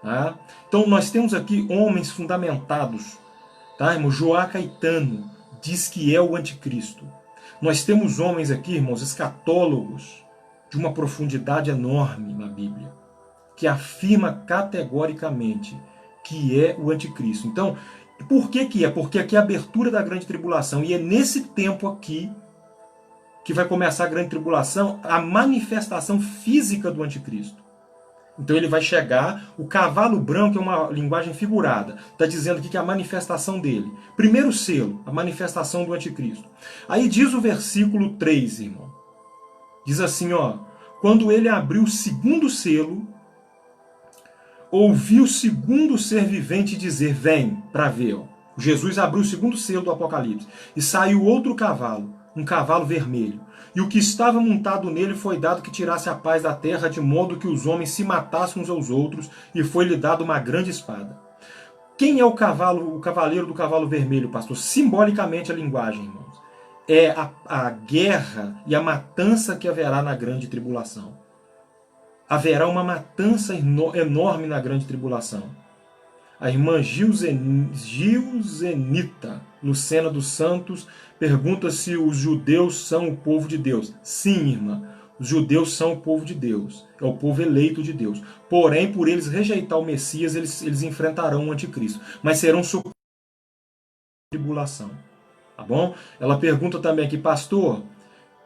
Tá? Então nós temos aqui homens fundamentados. Tá, irmão? Joá Caetano diz que é o anticristo. Nós temos homens aqui, irmãos, escatólogos, de uma profundidade enorme na Bíblia, que afirma categoricamente que é o anticristo. Então, por que é? Porque aqui é a abertura da grande tribulação, e é nesse tempo aqui que vai começar a grande tribulação, a manifestação física do anticristo. Então ele vai chegar, o cavalo branco é uma linguagem figurada, está dizendo aqui que é a manifestação dele. Primeiro selo, a manifestação do anticristo. Aí diz o versículo 3, irmão. Diz assim, quando ele abriu o segundo selo, ouvi o segundo ser vivente dizer, vem, para ver. Ó. Jesus abriu o segundo selo do Apocalipse. E saiu outro cavalo, um cavalo vermelho. E o que estava montado nele foi dado que tirasse a paz da terra, de modo que os homens se matassem uns aos outros, e foi-lhe dado uma grande espada. Quem é o cavaleiro do cavalo vermelho, pastor? Simbolicamente a linguagem, irmãos. É a guerra e a matança que haverá na grande tribulação. Haverá uma matança enorme na grande tribulação. A irmã Gilzenita Lucena dos Santos pergunta se os judeus são o povo de Deus. Sim, irmã, os judeus são o povo de Deus, é o povo eleito de Deus. Porém, por eles rejeitar o Messias, eles enfrentarão o anticristo, mas serão socorridos na tribulação. Tá bom? Ela pergunta também aqui, pastor,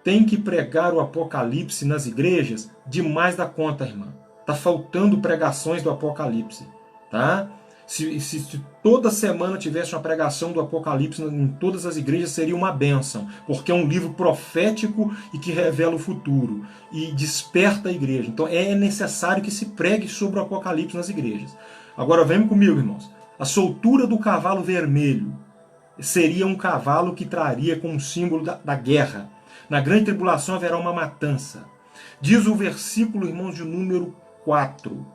tem que pregar o Apocalipse nas igrejas? Demais da conta, irmã. Tá faltando pregações do Apocalipse, tá? Se toda semana tivesse uma pregação do Apocalipse em todas as igrejas, seria uma bênção, porque é um livro profético e que revela o futuro e desperta a igreja. Então é necessário que se pregue sobre o Apocalipse nas igrejas. Agora vem comigo, irmãos. A soltura do cavalo vermelho seria um cavalo que traria como símbolo da guerra. Na grande tribulação haverá uma matança. Diz o versículo, irmãos, de número 4.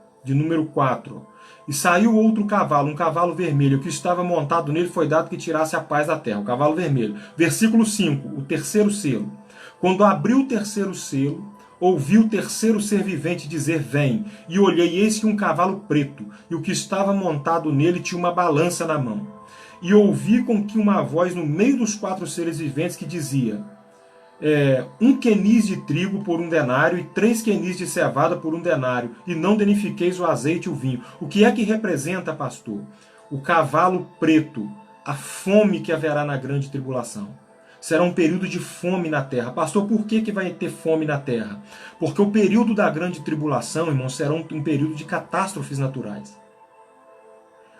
E saiu outro cavalo, um cavalo vermelho, o que estava montado nele foi dado que tirasse a paz da terra, o cavalo vermelho. Versículo 5, o terceiro selo. Quando abriu o terceiro selo, ouvi o terceiro ser vivente dizer, vem, e olhei, e eis que um cavalo preto, e o que estava montado nele tinha uma balança na mão. E ouvi com que uma voz no meio dos 4 seres viventes que dizia, 1 quenis de trigo por 1 denário e 3 quenis de cevada por 1 denário, e não danifiqueis o azeite e o vinho. O que é que representa, pastor? O cavalo preto, a fome que haverá na grande tribulação. Será um período de fome na terra. Pastor, por que vai ter fome na terra? Porque o período da grande tribulação, irmão, será um período de catástrofes naturais.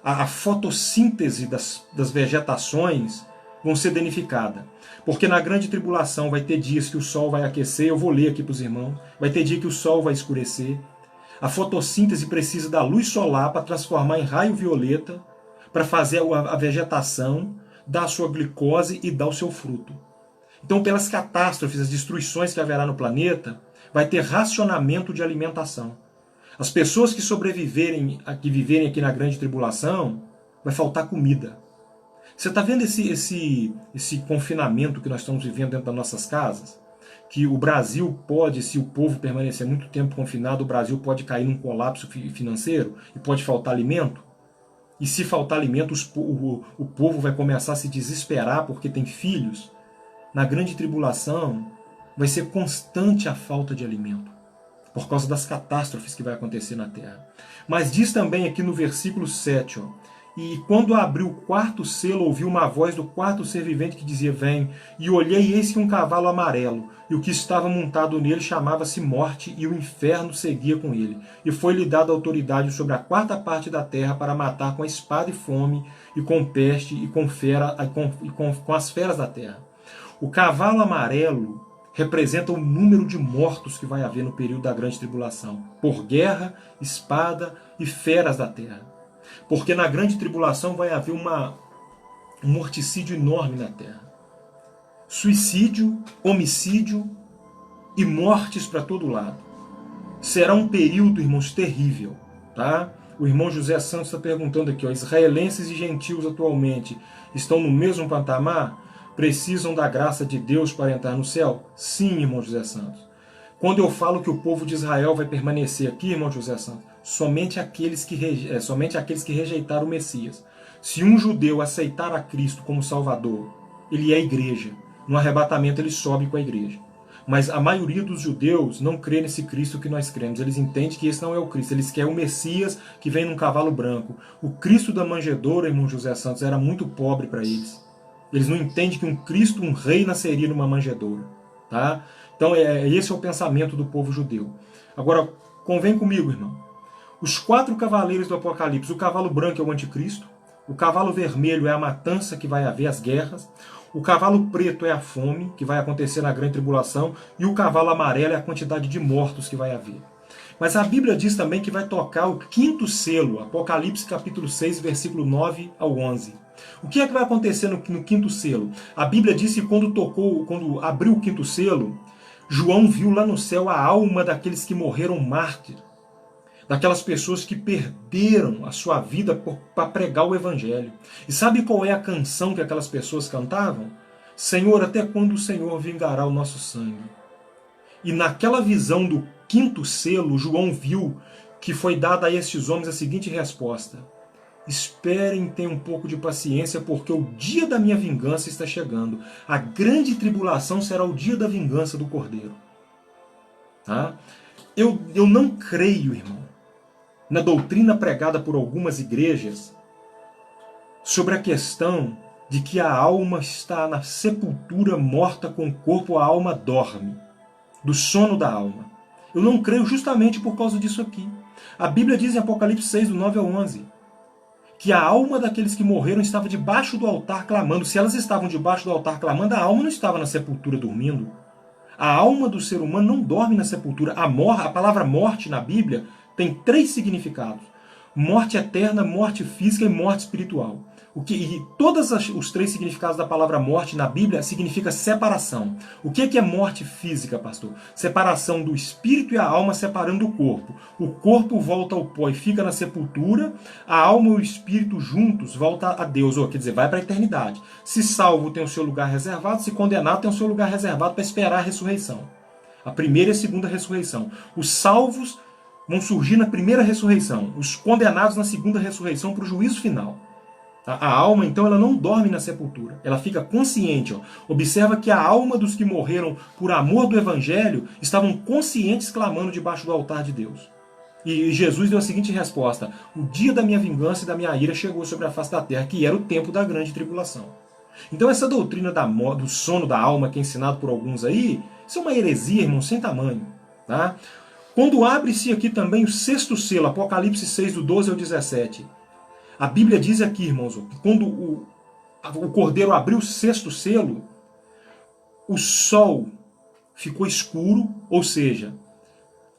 A fotossíntese das vegetações vão ser danificadas. Porque na grande tribulação vai ter dias que o sol vai aquecer, eu vou ler aqui para os irmãos, vai ter dia que o sol vai escurecer. A fotossíntese precisa da luz solar para transformar em raio violeta, para fazer a vegetação, dar a sua glicose e dar o seu fruto. Então, pelas catástrofes, as destruições que haverá no planeta, vai ter racionamento de alimentação. As pessoas que sobreviverem, que viverem aqui na grande tribulação, vai faltar comida. Você está vendo esse confinamento que nós estamos vivendo dentro das nossas casas? Que o Brasil pode, se o povo permanecer muito tempo confinado, o Brasil pode cair num colapso financeiro e pode faltar alimento? E se faltar alimento, o povo vai começar a se desesperar porque tem filhos? Na grande tribulação, vai ser constante a falta de alimento, por causa das catástrofes que vai acontecer na terra. Mas diz também aqui no versículo 7, e quando abriu o 4º selo, ouvi uma voz do 4º ser vivente que dizia, vem, e olhei, e eis que um cavalo amarelo, e o que estava montado nele chamava-se Morte, e o inferno seguia com ele. E foi-lhe dada autoridade sobre a 4ª parte da terra para matar com a espada e fome, e com peste, e com as feras da terra. O cavalo amarelo representa o número de mortos que vai haver no período da grande tribulação, por guerra, espada e feras da terra. Porque na grande tribulação vai haver um morticídio enorme na terra. Suicídio, homicídio e mortes para todo lado. Será um período, irmãos, terrível. Tá? O irmão José Santos está perguntando aqui, israelenses e gentios atualmente estão no mesmo patamar? Precisam da graça de Deus para entrar no céu? Sim, irmão José Santos. Quando eu falo que o povo de Israel vai permanecer aqui, irmão José Santos, somente aqueles que rejeitaram o Messias. Se um judeu aceitar a Cristo como Salvador, ele é a igreja. No arrebatamento ele sobe com a igreja. Mas a maioria dos judeus não crê nesse Cristo que nós cremos. Eles entendem que esse não é o Cristo. Eles querem o Messias que vem num cavalo branco. O Cristo da manjedoura, irmão José Santos, era muito pobre para eles. Eles não entendem que um Cristo, um rei, nasceria numa manjedoura. Tá? Então esse é o pensamento do povo judeu. Agora, convém comigo, irmão. Os 4 cavaleiros do Apocalipse, o cavalo branco é o anticristo, o cavalo vermelho é a matança que vai haver, as guerras, o cavalo preto é a fome, que vai acontecer na grande tribulação, e o cavalo amarelo é a quantidade de mortos que vai haver. Mas a Bíblia diz também que vai tocar o quinto selo, Apocalipse capítulo 6, versículo 9 ao 11. O que é que vai acontecer no quinto selo? A Bíblia diz que quando abriu o quinto selo, João viu lá no céu a alma daqueles que morreram mártires, daquelas pessoas que perderam a sua vida para pregar o Evangelho. E sabe qual é a canção que aquelas pessoas cantavam? Senhor, até quando o Senhor vingará o nosso sangue? E naquela visão do quinto selo, João viu que foi dada a estes homens a seguinte resposta: esperem, tenham um pouco de paciência, porque o dia da minha vingança está chegando. A grande tribulação será o dia da vingança do Cordeiro. Tá? Eu não creio, irmão, na doutrina pregada por algumas igrejas sobre a questão de que a alma está na sepultura morta com o corpo, a alma dorme, do sono da alma. Eu não creio justamente por causa disso aqui. A Bíblia diz em Apocalipse 6, do 9 ao 11, que a alma daqueles que morreram estava debaixo do altar clamando. Se elas estavam debaixo do altar clamando, a alma não estava na sepultura dormindo. A alma do ser humano não dorme na sepultura. A palavra morte na Bíblia tem 3 significados: morte eterna, morte física e morte espiritual. E todos os 3 significados da palavra morte na Bíblia significa separação. O que é morte física, pastor? Separação do espírito e a alma separando o corpo. O corpo volta ao pó e fica na sepultura, a alma e o espírito juntos voltam a Deus, ou quer dizer, vai para a eternidade. Se salvo tem o seu lugar reservado, se condenado tem o seu lugar reservado para esperar a ressurreição. A primeira e a segunda ressurreição. Os salvos vão surgir na primeira ressurreição, os condenados na segunda ressurreição para o juízo final. A alma, então, ela não dorme na sepultura, ela fica consciente. Ó. Observa que a alma dos que morreram por amor do Evangelho estavam conscientes clamando debaixo do altar de Deus. E Jesus deu a seguinte resposta: o dia da minha vingança e da minha ira chegou sobre a face da terra, que era o tempo da grande tribulação. Então essa doutrina do sono da alma, que é ensinado por alguns aí, isso é uma heresia, irmão, sem tamanho. Tá? Quando abre-se aqui também o sexto selo, Apocalipse 6, do 12 ao 17, a Bíblia diz aqui, irmãos, que quando o Cordeiro abriu o sexto selo, o sol ficou escuro, ou seja,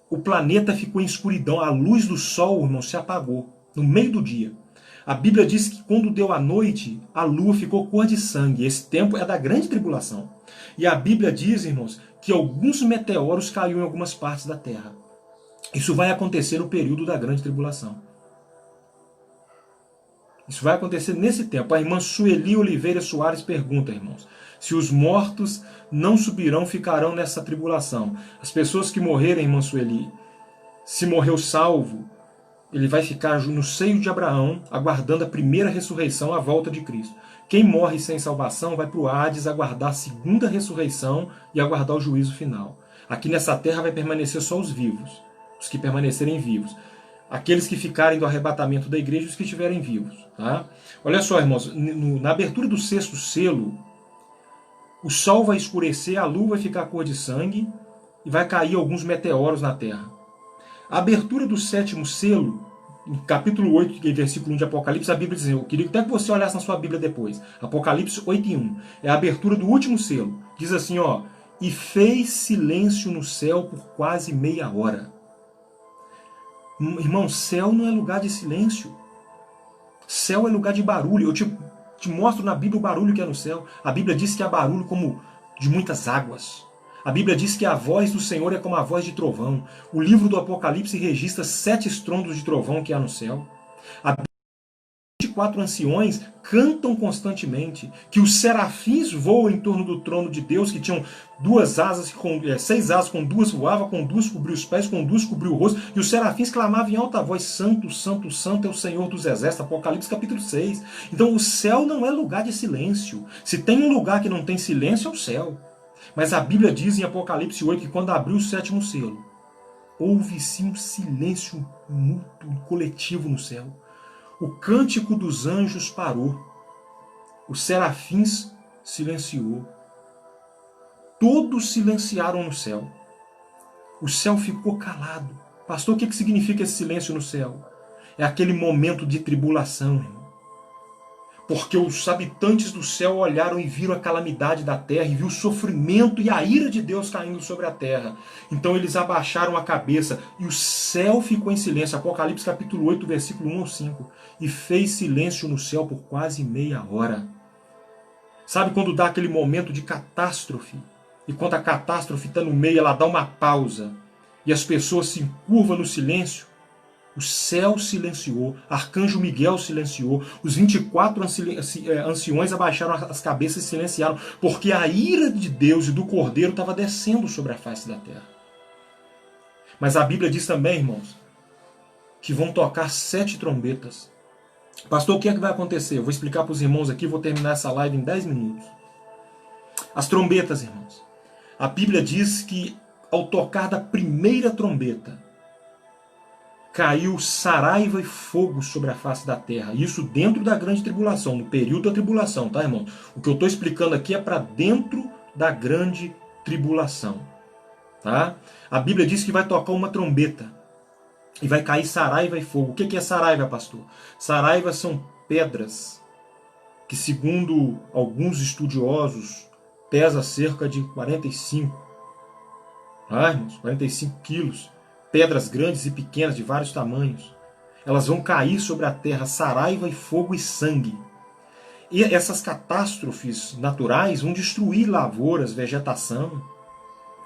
o planeta ficou em escuridão, a luz do sol, irmão, se apagou no meio do dia. A Bíblia diz que quando deu a noite, a lua ficou cor de sangue. Esse tempo é da grande tribulação. E a Bíblia diz, irmãos, que alguns meteoros caíram em algumas partes da Terra. Isso vai acontecer no período da grande tribulação. Isso vai acontecer nesse tempo. A irmã Sueli Oliveira Soares pergunta, irmãos, se os mortos não subirão, ficarão nessa tribulação. As pessoas que morrerem, irmã Sueli, se morreu salvo, ele vai ficar no seio de Abraão, aguardando a primeira ressurreição, a volta de Cristo. Quem morre sem salvação vai para o Hades aguardar a segunda ressurreição e aguardar o juízo final. Aqui nessa terra vai permanecer só os vivos, os que permanecerem vivos. Aqueles que ficarem do arrebatamento da igreja e os que estiverem vivos. Tá? Olha só, irmãos, na abertura do sexto selo, o sol vai escurecer, a lua vai ficar cor de sangue e vai cair alguns meteoros na terra. A abertura do sétimo selo, em capítulo 8, versículo 1 de Apocalipse, a Bíblia diz, eu queria até que você olhasse na sua Bíblia depois, Apocalipse 8:1, é a abertura do último selo. Diz assim, ó, e fez silêncio no céu por quase meia hora. Irmão, céu não é lugar de silêncio. Céu é lugar de barulho. Eu te mostro na Bíblia o barulho que é no céu. A Bíblia diz que há barulho como de muitas águas. A Bíblia diz que a voz do Senhor é como a voz de trovão. O livro do Apocalipse registra 7 estrondos de trovão que há no céu. A 24 anciões cantam constantemente, que os serafins voam em torno do trono de Deus, que tinham 6 asas, com 2 voava, com 2 cobriu os pés, com 2 cobriu o rosto, e os serafins clamavam em alta voz, santo, santo, santo é o Senhor dos exércitos, Apocalipse capítulo 6. Então o céu não é lugar de silêncio. Se tem um lugar que não tem silêncio, é o céu. Mas a Bíblia diz em Apocalipse 8 que quando abriu o sétimo selo, houve-se um silêncio mútuo, coletivo no céu. O cântico dos anjos parou. Os serafins silenciou. Todos silenciaram no céu. O céu ficou calado. Pastor, o que significa esse silêncio no céu? É aquele momento de tribulação, irmão. Porque os habitantes do céu olharam e viram a calamidade da terra, e viu o sofrimento e a ira de Deus caindo sobre a terra. Então eles abaixaram a cabeça, e o céu ficou em silêncio. Apocalipse capítulo 8, versículo 1 ao 5. E fez silêncio no céu por quase meia hora. Sabe quando dá aquele momento de catástrofe? E quando a catástrofe está no meio, ela dá uma pausa, e as pessoas se encurvam no silêncio? O céu silenciou, Arcanjo Miguel silenciou, os 24 anciões abaixaram as cabeças e silenciaram, porque a ira de Deus e do Cordeiro estava descendo sobre a face da terra. Mas a Bíblia diz também, irmãos, que vão tocar 7 trombetas. Pastor, o que é que vai acontecer? Eu vou explicar para os irmãos aqui, vou terminar essa live em 10 minutos. As trombetas, irmãos. A Bíblia diz que ao tocar da primeira trombeta, caiu saraiva e fogo sobre a face da terra. Isso dentro da grande tribulação, no período da tribulação, tá, irmão? O que eu estou explicando aqui é para dentro da grande tribulação, tá? A Bíblia diz que vai tocar uma trombeta e vai cair saraiva e fogo. O que é saraiva, pastor? Saraiva são pedras que, segundo alguns estudiosos, pesa cerca de 45, tá, irmãos? 45 quilos. Pedras grandes e pequenas de vários tamanhos. Elas vão cair sobre a terra, saraiva e fogo e sangue. E essas catástrofes naturais vão destruir lavouras, vegetação,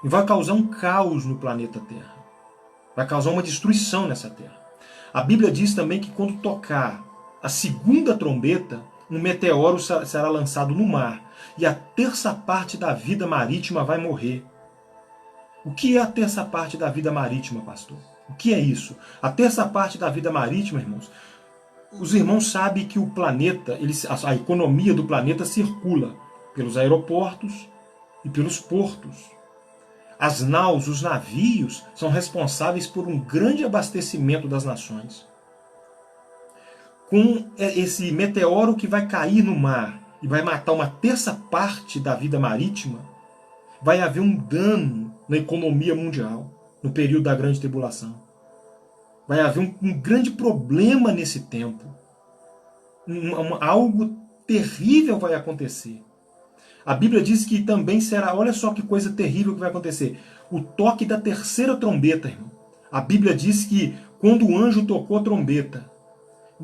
e vai causar um caos no planeta Terra. Vai causar uma destruição nessa terra. A Bíblia diz também que quando tocar a segunda trombeta, um meteoro será lançado no mar, e a terça parte da vida marítima vai morrer. O que é a terça parte da vida marítima, pastor? O que é isso? A terça parte da vida marítima, irmãos, os irmãos sabem que o planeta, a economia do planeta circula pelos aeroportos e pelos portos. As naus, os navios, são responsáveis por um grande abastecimento das nações. Com esse meteoro que vai cair no mar e vai matar uma terça parte da vida marítima, vai haver um dano na economia mundial, no período da grande tribulação. Vai haver um grande problema nesse tempo. Algo terrível vai acontecer. A Bíblia diz que também será, olha só que coisa terrível que vai acontecer, o toque da terceira trombeta, irmão. A Bíblia diz que quando o anjo tocou a trombeta,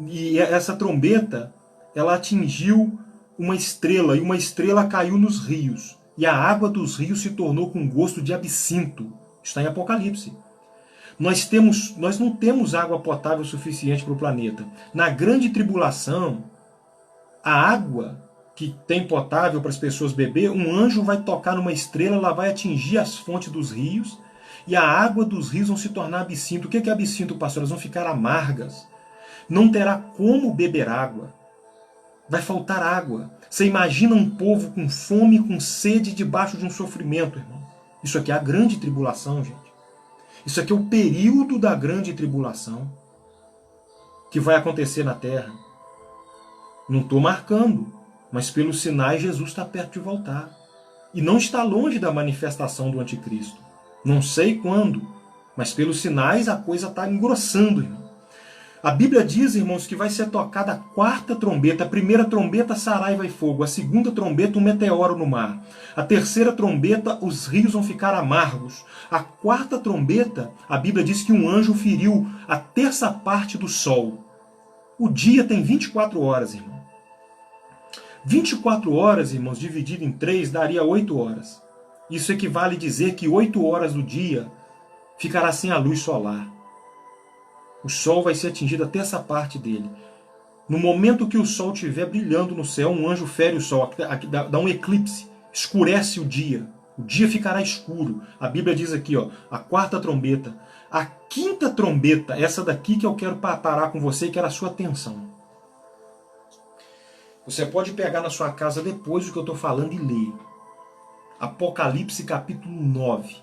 e essa trombeta, ela atingiu uma estrela, e uma estrela caiu nos rios. E a água dos rios se tornou com gosto de absinto. Está em Apocalipse. Nós não temos água potável suficiente para o planeta. Na grande tribulação, a água que tem potável para as pessoas beber, um anjo vai tocar numa estrela, ela vai atingir as fontes dos rios, e a água dos rios vão se tornar absinto. O que é absinto, pastor? Elas vão ficar amargas. Não terá como beber água. Vai faltar água. Você imagina um povo com fome, com sede, debaixo de um sofrimento, irmão. Isso aqui é a grande tribulação, gente. Isso aqui é o período da grande tribulação que vai acontecer na terra. Não estou marcando, mas pelos sinais Jesus está perto de voltar. E não está longe da manifestação do anticristo. Não sei quando, mas pelos sinais a coisa está engrossando, irmão. A Bíblia diz, irmãos, que vai ser tocada a quarta trombeta. A primeira trombeta, saraiva e fogo. A segunda trombeta, um meteoro no mar. A terceira trombeta, os rios vão ficar amargos. A quarta trombeta, a Bíblia diz que um anjo feriu a terça parte do sol. O dia tem 24 horas, irmão. 24 horas, irmãos, dividido em 3, daria 8 horas. Isso equivale a dizer que 8 horas do dia ficará sem a luz solar. O sol vai ser atingido até essa parte dele. No momento que o sol estiver brilhando no céu, um anjo fere o sol, dá um eclipse, escurece o dia. O dia ficará escuro. A Bíblia diz aqui, ó, a quarta trombeta. A quinta trombeta, essa daqui que eu quero parar com você e quero a sua atenção. Você pode pegar na sua casa depois do que eu estou falando e ler. Apocalipse capítulo 9.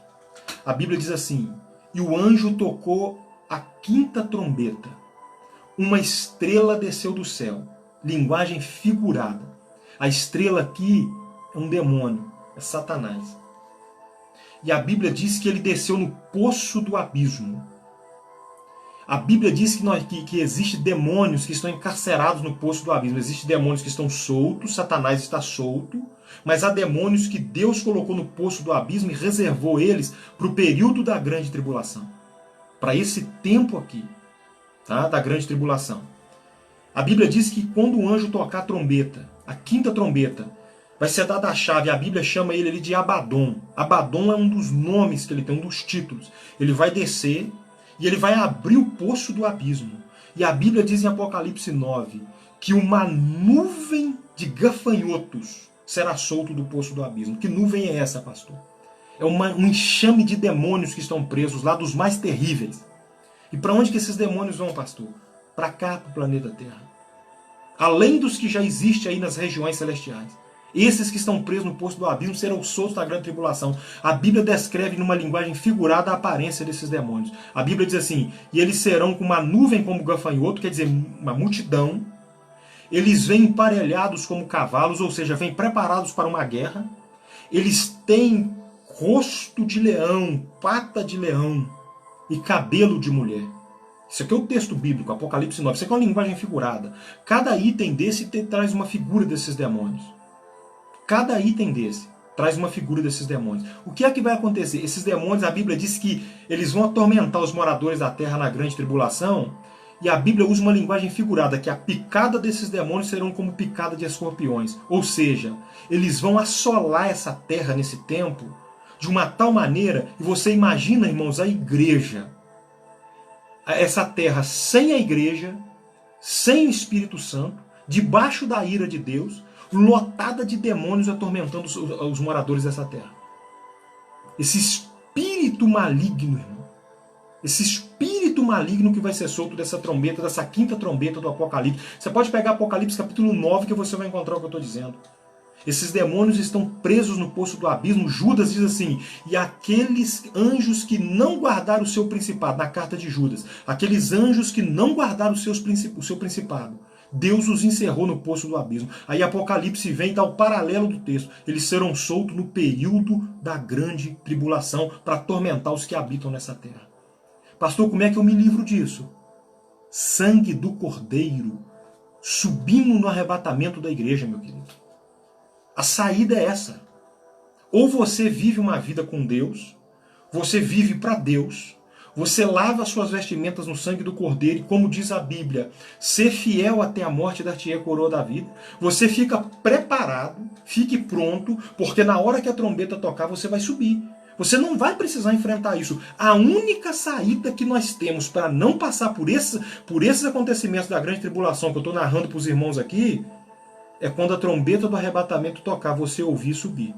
A Bíblia diz assim: e o anjo tocou a quinta trombeta. Uma estrela desceu do céu. Linguagem figurada. A estrela aqui é um demônio, é Satanás. E a Bíblia diz que ele desceu no poço do abismo. A Bíblia diz que existe demônios que estão encarcerados no poço do abismo. Existem demônios que estão soltos, Satanás está solto, mas há demônios que Deus colocou no poço do abismo e reservou eles para o período da grande tribulação. Para esse tempo aqui, tá? Da grande tribulação. A Bíblia diz que quando o anjo tocar a trombeta, a quinta trombeta, vai ser dada a chave. A Bíblia chama ele de Abaddon. Abaddon é um dos nomes que ele tem, um dos títulos. Ele vai descer e ele vai abrir o poço do abismo. E a Bíblia diz em Apocalipse 9 que uma nuvem de gafanhotos será solto do poço do abismo. Que nuvem é essa, pastor? É um enxame de demônios que estão presos lá, dos mais terríveis. E para onde que esses demônios vão, pastor? Para cá, para o planeta Terra. Além dos que já existem aí nas regiões celestiais. Esses que estão presos no poço do abismo serão soltos da grande tribulação. A Bíblia descreve numa linguagem figurada a aparência desses demônios. A Bíblia diz assim: e eles serão com uma nuvem como gafanhoto, quer dizer, uma multidão. Eles vêm emparelhados como cavalos, ou seja, vêm preparados para uma guerra. Eles têm rosto de leão, pata de leão e cabelo de mulher. Isso aqui é o texto bíblico, Apocalipse 9. Isso aqui é uma linguagem figurada. Cada item desse traz uma figura desses demônios. Cada item desse traz uma figura desses demônios. O que é que vai acontecer? Esses demônios, a Bíblia diz que eles vão atormentar os moradores da terra na grande tribulação. E a Bíblia usa uma linguagem figurada, que a picada desses demônios serão como picada de escorpiões. Ou seja, eles vão assolar essa terra nesse tempo de uma tal maneira, e você imagina, irmãos, a igreja, essa terra sem a igreja, sem o Espírito Santo, debaixo da ira de Deus, lotada de demônios atormentando os moradores dessa terra. Esse espírito maligno, irmão, esse espírito maligno que vai ser solto dessa trombeta, dessa quinta trombeta do Apocalipse. Você pode pegar Apocalipse capítulo 9 que você vai encontrar o que eu estou dizendo. Esses demônios estão presos no poço do abismo. Judas diz assim: e aqueles anjos que não guardaram o seu principado, na carta de Judas, aqueles anjos que não guardaram o seu principado, Deus os encerrou no poço do abismo. Aí Apocalipse vem e dá o paralelo do texto. Eles serão soltos no período da grande tribulação para atormentar os que habitam nessa terra. Pastor, como é que eu me livro disso? Sangue do Cordeiro subindo no arrebatamento da igreja, meu querido. A saída é essa. Ou você vive uma vida com Deus, você vive para Deus, você lava as suas vestimentas no sangue do Cordeiro, e como diz a Bíblia, ser fiel até a morte dar-te-ei a coroa da vida. Você fica preparado, fique pronto, porque na hora que a trombeta tocar, você vai subir. Você não vai precisar enfrentar isso. A única saída que nós temos para não passar por esses acontecimentos da grande tribulação que eu estou narrando para os irmãos aqui, é quando a trombeta do arrebatamento tocar, você ouvir subir.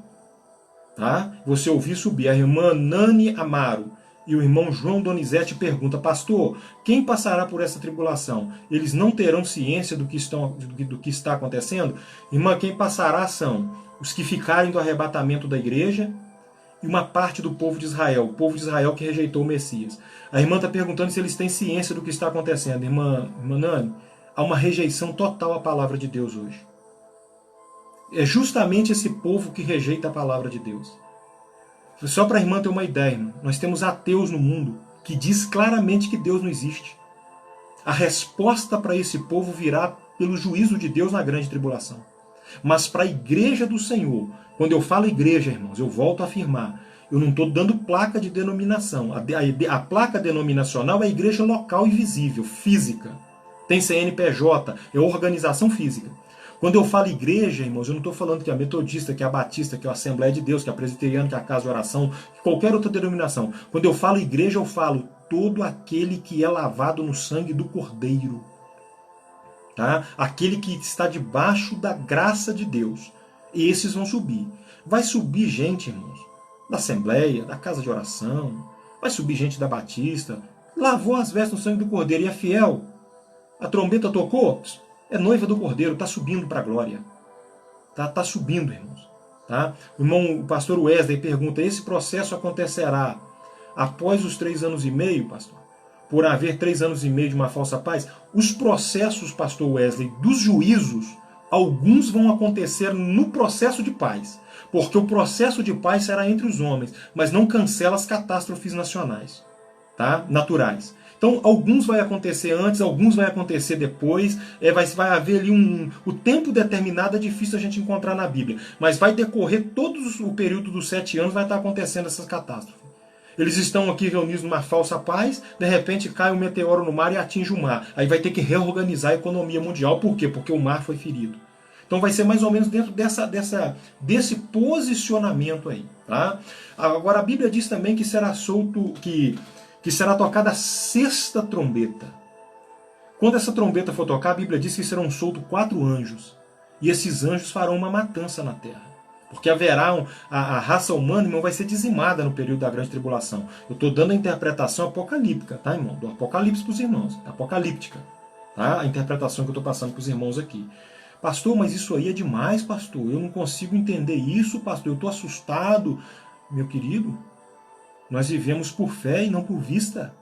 Tá? Você ouvir subir. A irmã Nani Amaro e o irmão João Donizete perguntam: pastor, quem passará por essa tribulação? Eles não terão ciência do que está acontecendo? Irmã, quem passará são os que ficarem do arrebatamento da igreja e uma parte do povo de Israel. O povo de Israel que rejeitou o Messias. A irmã está perguntando se eles têm ciência do que está acontecendo. Irmã Nani, há uma rejeição total à palavra de Deus hoje. É justamente esse povo que rejeita a palavra de Deus. Só para a irmã ter uma ideia, irmão, nós temos ateus no mundo que diz claramente que Deus não existe. A resposta para esse povo virá pelo juízo de Deus na grande tribulação. Mas para a igreja do Senhor, quando eu falo igreja, irmãos, eu volto a afirmar, eu não estou dando placa de denominação. A placa denominacional é a igreja local e visível, física. Tem CNPJ, é organização física. Quando eu falo igreja, irmãos, eu não estou falando que é a metodista, que é a batista, que é a Assembleia de Deus, que é a presbiteriana, que é a casa de oração, qualquer outra denominação. Quando eu falo igreja, eu falo todo aquele que é lavado no sangue do Cordeiro. Tá? Aquele que está debaixo da graça de Deus. Esses vão subir. Vai subir gente, irmãos, da Assembleia, da casa de oração, vai subir gente da batista, lavou as vestes no sangue do Cordeiro e é fiel. A trombeta tocou? É noiva do Cordeiro, está subindo para a glória. Está subindo, irmãos. Tá? O pastor Wesley pergunta: esse processo acontecerá após os 3 anos e meio, pastor? Por haver 3 anos e meio de uma falsa paz? Os processos, pastor Wesley, dos juízos, alguns vão acontecer no processo de paz. Porque o processo de paz será entre os homens, mas não cancela as catástrofes nacionais, tá? Naturais. Então, alguns vai acontecer antes, alguns vai acontecer depois, vai haver ali o tempo determinado é difícil a gente encontrar na Bíblia, mas vai decorrer todo o período dos 7 anos, vai estar acontecendo essas catástrofes. Eles estão aqui reunidos numa falsa paz, de repente cai um meteoro no mar e atinge o mar. Aí vai ter que reorganizar a economia mundial. Por quê? Porque o mar foi ferido. Então vai ser mais ou menos dentro desse posicionamento aí. Tá? Agora a Bíblia diz também que será que será tocada a 6ª trombeta. Quando essa trombeta for tocar, a Bíblia diz que serão soltos 4 anjos. E esses anjos farão uma matança na terra. Porque haverá a raça humana, irmão, vai ser dizimada no período da grande tribulação. Eu estou dando a interpretação apocalíptica, tá, irmão? Do Apocalipse para os irmãos, apocalíptica. Tá? A interpretação que eu estou passando para os irmãos aqui. Pastor, mas isso aí é demais, pastor. Eu não consigo entender isso, pastor. Eu estou assustado. Meu querido, nós vivemos por fé e não por vista.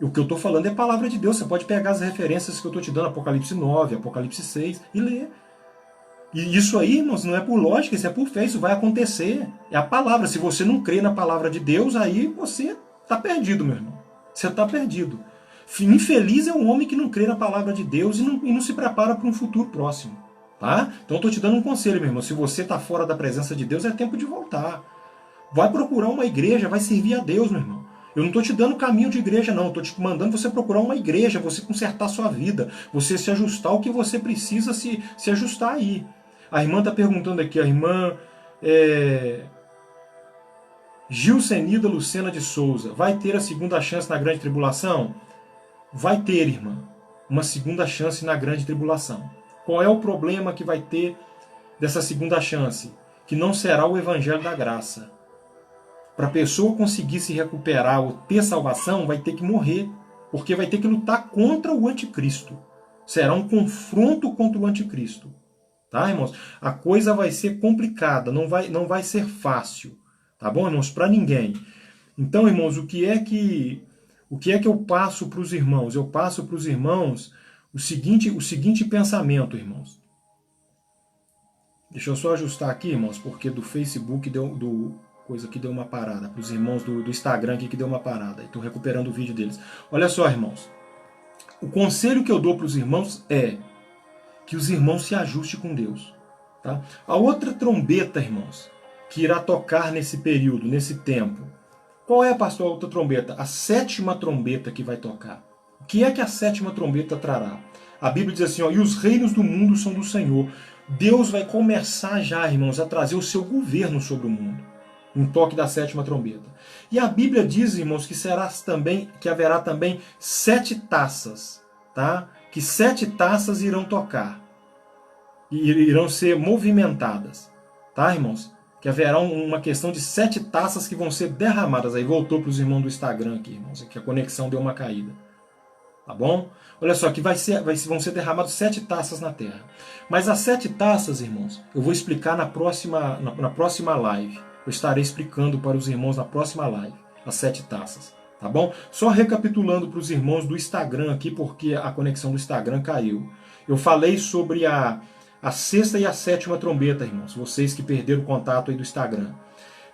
O que eu estou falando é a palavra de Deus. Você pode pegar as referências que eu estou te dando, Apocalipse 9, Apocalipse 6, e ler. E isso aí, irmãos, não é por lógica, isso é por fé, isso vai acontecer. É a palavra. Se você não crê na palavra de Deus, aí você está perdido, meu irmão. Você está perdido. Infeliz é o homem que não crê na palavra de Deus e não se prepara para um futuro próximo. Tá? Então eu estou te dando um conselho, meu irmão. Se você está fora da presença de Deus, é tempo de voltar. Vai procurar uma igreja, vai servir a Deus, meu irmão. Eu não estou te dando caminho de igreja, não. Eu estou te mandando você procurar uma igreja, você consertar a sua vida, você se ajustar ao que você precisa se ajustar aí. A irmã está perguntando aqui, a irmã Gilcenida Lucena de Souza, vai ter a segunda chance na grande tribulação? Vai ter, irmã, uma segunda chance na grande tribulação. Qual é o problema que vai ter dessa segunda chance? Que não será o evangelho da graça. Para a pessoa conseguir se recuperar ou ter salvação, vai ter que morrer, porque vai ter que lutar contra o anticristo. Será um confronto contra o anticristo. Tá, irmãos? A coisa vai ser complicada, não vai ser fácil. Tá bom, irmãos? Para ninguém. Então, irmãos, o que é que eu passo para os irmãos? Eu passo para os irmãos o seguinte pensamento, irmãos. Deixa eu só ajustar aqui, irmãos, porque do Facebook coisa que deu uma parada. Para os irmãos do Instagram aqui que deu uma parada. Estou recuperando o vídeo deles. Olha só, irmãos. O conselho que eu dou para os irmãos é que os irmãos se ajustem com Deus. Tá? A outra trombeta, irmãos, que irá tocar nesse período, nesse tempo. Qual é, pastor, a outra trombeta? A 7ª trombeta que vai tocar. O que é que a 7ª trombeta trará? A Bíblia diz assim, ó, e os reinos do mundo são do Senhor. Deus vai começar já, irmãos, a trazer o seu governo sobre o mundo. Um toque da 7ª trombeta. E a Bíblia diz, irmãos, que haverá também 7 taças, tá? Que 7 taças irão tocar. E irão ser movimentadas. Tá, irmãos? Que haverá uma questão de 7 taças que vão ser derramadas. Aí voltou para os irmãos do Instagram aqui, irmãos, que a conexão deu uma caída. Tá bom? Olha só, que vão ser derramadas 7 taças na terra. Mas as 7 taças, irmãos, eu vou explicar na próxima live. Eu estarei explicando para os irmãos na próxima live as 7 taças. Tá bom? Só recapitulando para os irmãos do Instagram aqui, porque a conexão do Instagram caiu. Eu falei sobre a 6ª e a 7ª trombeta, irmãos. Vocês que perderam o contato aí do Instagram.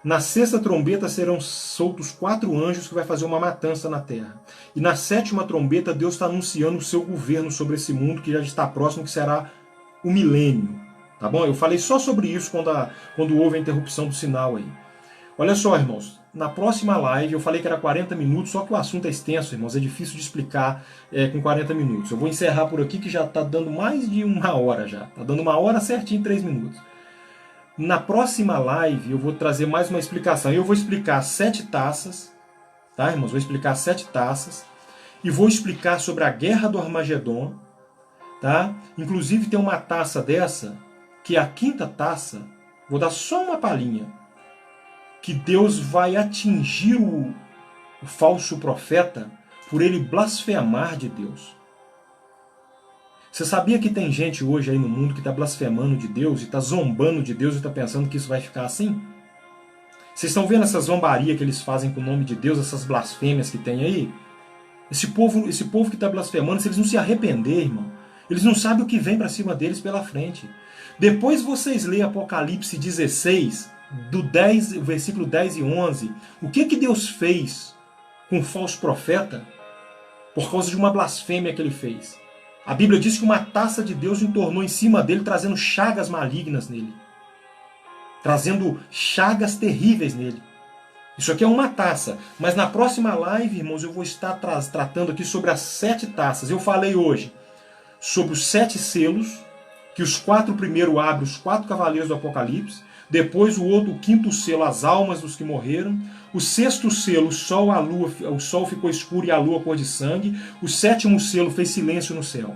Na 6ª trombeta serão soltos 4 anjos que vai fazer uma matança na terra. E na 7ª trombeta Deus está anunciando o seu governo sobre esse mundo que já está próximo, que será o milênio. Tá bom? Eu falei só sobre isso quando houve a interrupção do sinal aí. Olha só, irmãos. Na próxima live, eu falei que era 40 minutos, só que o assunto é extenso, irmãos, é difícil de explicar com 40 minutos. Eu vou encerrar por aqui, que já está dando mais de 1 hora já. Está dando 1 hora certinho, 3 minutos. Na próxima live, eu vou trazer mais uma explicação. Eu vou explicar 7 taças, tá, irmãos? Vou explicar 7 taças. E vou explicar sobre a Guerra do Armagedon, tá? Inclusive tem uma taça dessa, que é a 5ª taça. Vou dar só uma palhinha. Que Deus vai atingir o falso profeta por ele blasfemar de Deus. Você sabia que tem gente hoje aí no mundo que está blasfemando de Deus e está zombando de Deus e está pensando que isso vai ficar assim? Vocês estão vendo essa zombaria que eles fazem com o nome de Deus, essas blasfêmias que tem aí? Esse povo que está blasfemando, se eles não se arrepender, irmão, eles não sabem o que vem para cima deles pela frente. Depois vocês lêem Apocalipse 16, versículo 10 e 11, o que Deus fez com o falso profeta? por causa de uma blasfêmia que ele fez. A Bíblia diz que uma taça de Deus entornou em cima dele, trazendo chagas malignas nele. Trazendo chagas terríveis nele. Isso aqui é uma taça. Mas na próxima live, irmãos, eu vou estar tratando aqui sobre as 7 taças. Eu falei hoje sobre os 7 selos, que os 4 primeiros abrem os 4 cavaleiros do Apocalipse. Depois o 5º selo, as almas dos que morreram. O 6º selo, o sol ficou escuro e a lua cor de sangue. O 7º selo fez silêncio no céu.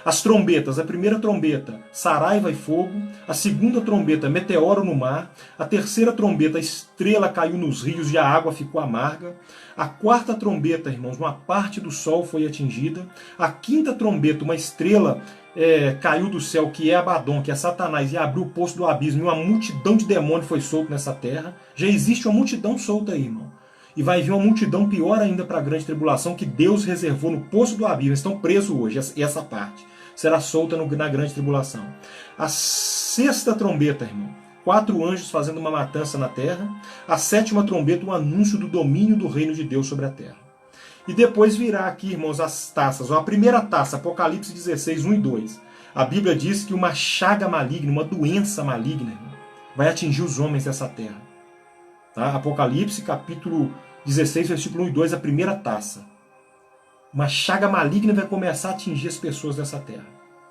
As trombetas, a primeira trombeta, saraiva e fogo. A segunda trombeta, meteoro no mar. A terceira trombeta, a estrela caiu nos rios e a água ficou amarga. A quarta trombeta, irmãos, uma parte do sol foi atingida. A quinta trombeta, uma estrela caiu do céu, que é Abaddon, que é Satanás, e abriu o poço do abismo, e uma multidão de demônios foi solta nessa terra. Já existe uma multidão solta aí, irmão. E vai vir uma multidão pior ainda para a grande tribulação, que Deus reservou no poço do abismo. Estão presos hoje, essa parte será solta na grande tribulação. A sexta trombeta, irmão, 4 anjos fazendo uma matança na terra. A sétima trombeta, um anúncio do domínio do reino de Deus sobre a terra. E depois virá aqui, irmãos, as taças. A primeira taça, Apocalipse 16, 1 e 2. A Bíblia diz que uma chaga maligna, uma doença maligna, irmão, vai atingir os homens dessa terra. Tá? Apocalipse, capítulo 16, versículo 1 e 2, a primeira taça. Uma chaga maligna vai começar a atingir as pessoas dessa terra.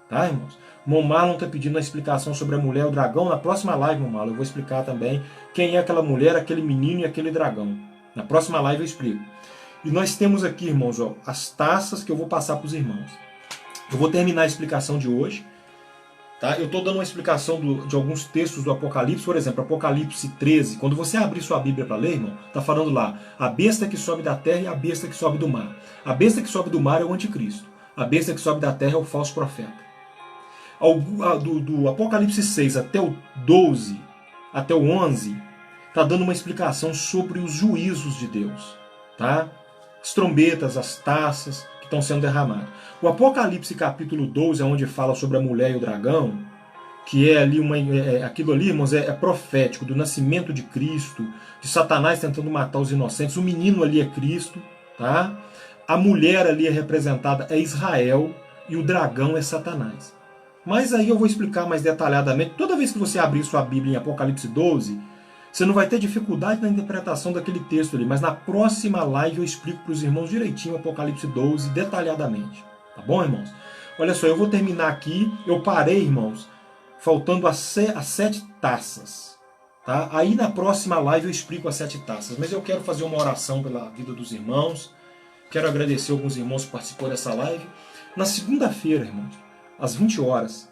Tá, irmãos? Mon Marlon está pedindo uma explicação sobre a mulher e o dragão. Na próxima live, Mon Marlon, eu vou explicar também quem é aquela mulher, aquele menino e aquele dragão. Na próxima live eu explico. E nós temos aqui, irmãos, ó, as taças que eu vou passar para os irmãos. Eu vou terminar a explicação de hoje. Tá? Eu estou dando uma explicação de alguns textos do Apocalipse. Por exemplo, Apocalipse 13. Quando você abrir sua Bíblia para ler, irmão, está falando lá, a besta que sobe da terra e a besta que sobe do mar. A besta que sobe do mar é o anticristo. A besta que sobe da terra é o falso profeta. Do Apocalipse 6 até o 12, até o 11, está dando uma explicação sobre os juízos de Deus. Tá? As trombetas, as taças que estão sendo derramadas. O Apocalipse capítulo 12 é onde fala sobre a mulher e o dragão, que é ali aquilo ali, irmãos, é profético, do nascimento de Cristo, de Satanás tentando matar os inocentes. O menino ali é Cristo, tá? A mulher ali é representada, é Israel, e o dragão é Satanás. Mas aí eu vou explicar mais detalhadamente. Toda vez que você abrir sua Bíblia em Apocalipse 12, você não vai ter dificuldade na interpretação daquele texto ali, mas na próxima live eu explico para os irmãos direitinho Apocalipse 12, detalhadamente. Tá bom, irmãos? Olha só, eu vou terminar aqui. Eu parei, irmãos, faltando as 7 taças. Tá? Aí na próxima live eu explico as 7 taças. Mas eu quero fazer uma oração pela vida dos irmãos. Quero agradecer alguns irmãos que participou dessa live. Na segunda-feira, irmãos, às 20 horas,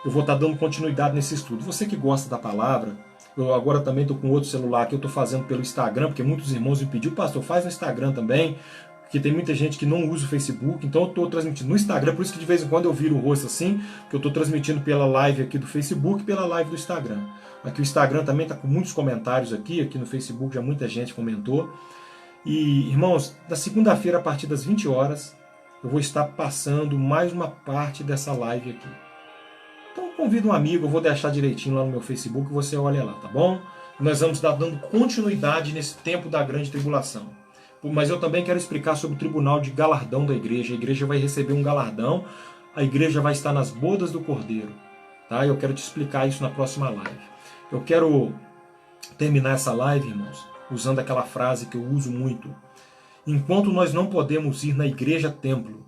eu vou estar dando continuidade nesse estudo. Você que gosta da palavra, eu agora também estou com outro celular que eu estou fazendo pelo Instagram, porque muitos irmãos me pediram, pastor, faz no Instagram também, porque tem muita gente que não usa o Facebook, então eu estou transmitindo no Instagram, por isso que de vez em quando eu viro o rosto assim, que eu estou transmitindo pela live aqui do Facebook e pela live do Instagram. Aqui o Instagram também está com muitos comentários aqui no Facebook já muita gente comentou. E, irmãos, na segunda-feira, a partir das 20 horas, eu vou estar passando mais uma parte dessa live aqui. Então convido um amigo, eu vou deixar direitinho lá no meu Facebook, você olha lá, tá bom? Nós vamos estar dando continuidade nesse tempo da grande tribulação. Mas eu também quero explicar sobre o tribunal de galardão da igreja. A igreja vai receber um galardão, a igreja vai estar nas bodas do Cordeiro. Tá? Eu quero te explicar isso na próxima live. Eu quero terminar essa live, irmãos, usando aquela frase que eu uso muito. Enquanto nós não podemos ir na igreja-templo,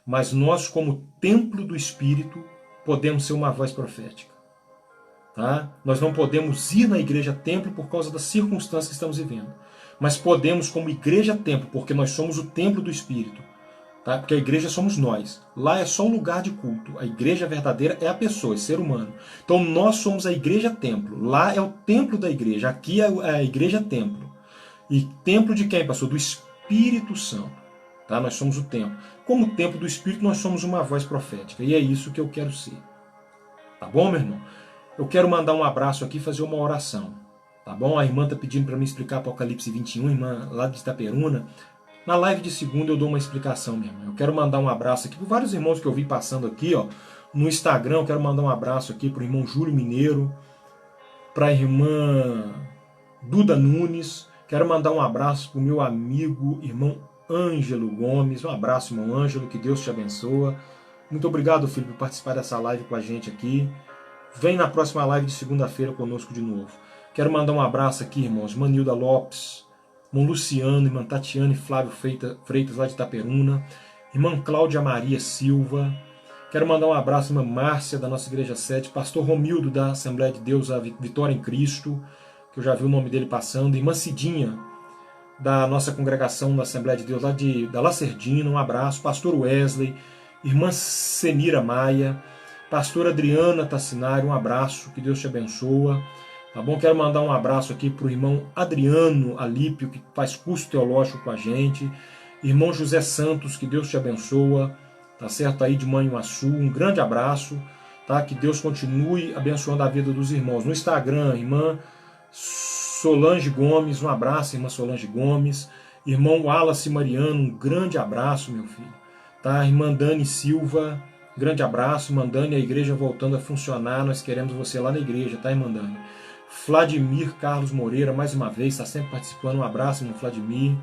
mas nós, como templo do Espírito, podemos ser uma voz profética. Tá? Nós não podemos ir na igreja-templo por causa das circunstâncias que estamos vivendo. Mas podemos, como igreja-templo, porque nós somos o templo do Espírito. Tá? Porque a igreja somos nós. Lá é só um lugar de culto. A igreja verdadeira é a pessoa, é ser humano. Então nós somos a igreja-templo. Lá é o templo da igreja. Aqui é a igreja-templo. E templo de quem, pastor? Do Espírito Santo. Tá? Nós somos o templo. Como templo do Espírito, nós somos uma voz profética. E é isso que eu quero ser. Tá bom, meu irmão? Eu quero mandar um abraço aqui e fazer uma oração. Tá bom? A irmã está pedindo para mim explicar Apocalipse 21, irmã lá de Itaperuna. Na live de segunda eu dou uma explicação mesmo. Eu quero mandar um abraço aqui para vários irmãos que eu vi passando aqui, ó, no Instagram. Eu quero mandar um abraço aqui para o irmão Júlio Mineiro, para a irmã Duda Nunes. Quero mandar um abraço para o meu amigo, irmão Ângelo Gomes. Um abraço, irmão Ângelo, que Deus te abençoe. Muito obrigado, filho, por participar dessa live com a gente aqui. Vem na próxima live de segunda-feira conosco de novo. Quero mandar um abraço aqui, irmãos. Manilda Lopes, irmão Luciano, irmã Tatiane Flávio Freitas, lá de Itaperuna. Irmã Cláudia Maria Silva. Quero mandar um abraço, irmã Márcia, da nossa igreja sede. Pastor Romildo, da Assembleia de Deus, a Vitória em Cristo, que eu já vi o nome dele passando. Irmã Cidinha, da nossa congregação da Assembleia de Deus, lá da Lacerdina. Um abraço. Pastor Wesley. Irmã Senira Maia. Pastora Adriana Tassinari, um abraço, que Deus te abençoe. Tá bom? Quero mandar um abraço aqui para o irmão Adriano Alípio, que faz curso teológico com a gente. Irmão José Santos, que Deus te abençoe. Tá certo? Aí de Manhuaçu, um grande abraço. Tá? Que Deus continue abençoando a vida dos irmãos. No Instagram, irmã Solange Gomes, um abraço, irmã Solange Gomes. Irmão Wallace Mariano, um grande abraço, meu filho. Tá? Irmã Dani Silva, grande abraço. Irmã Dani, a igreja voltando a funcionar, nós queremos você lá na igreja, tá, irmã Dani? Vladimir Carlos Moreira, mais uma vez, está sempre participando. Um abraço, irmão Vladimir.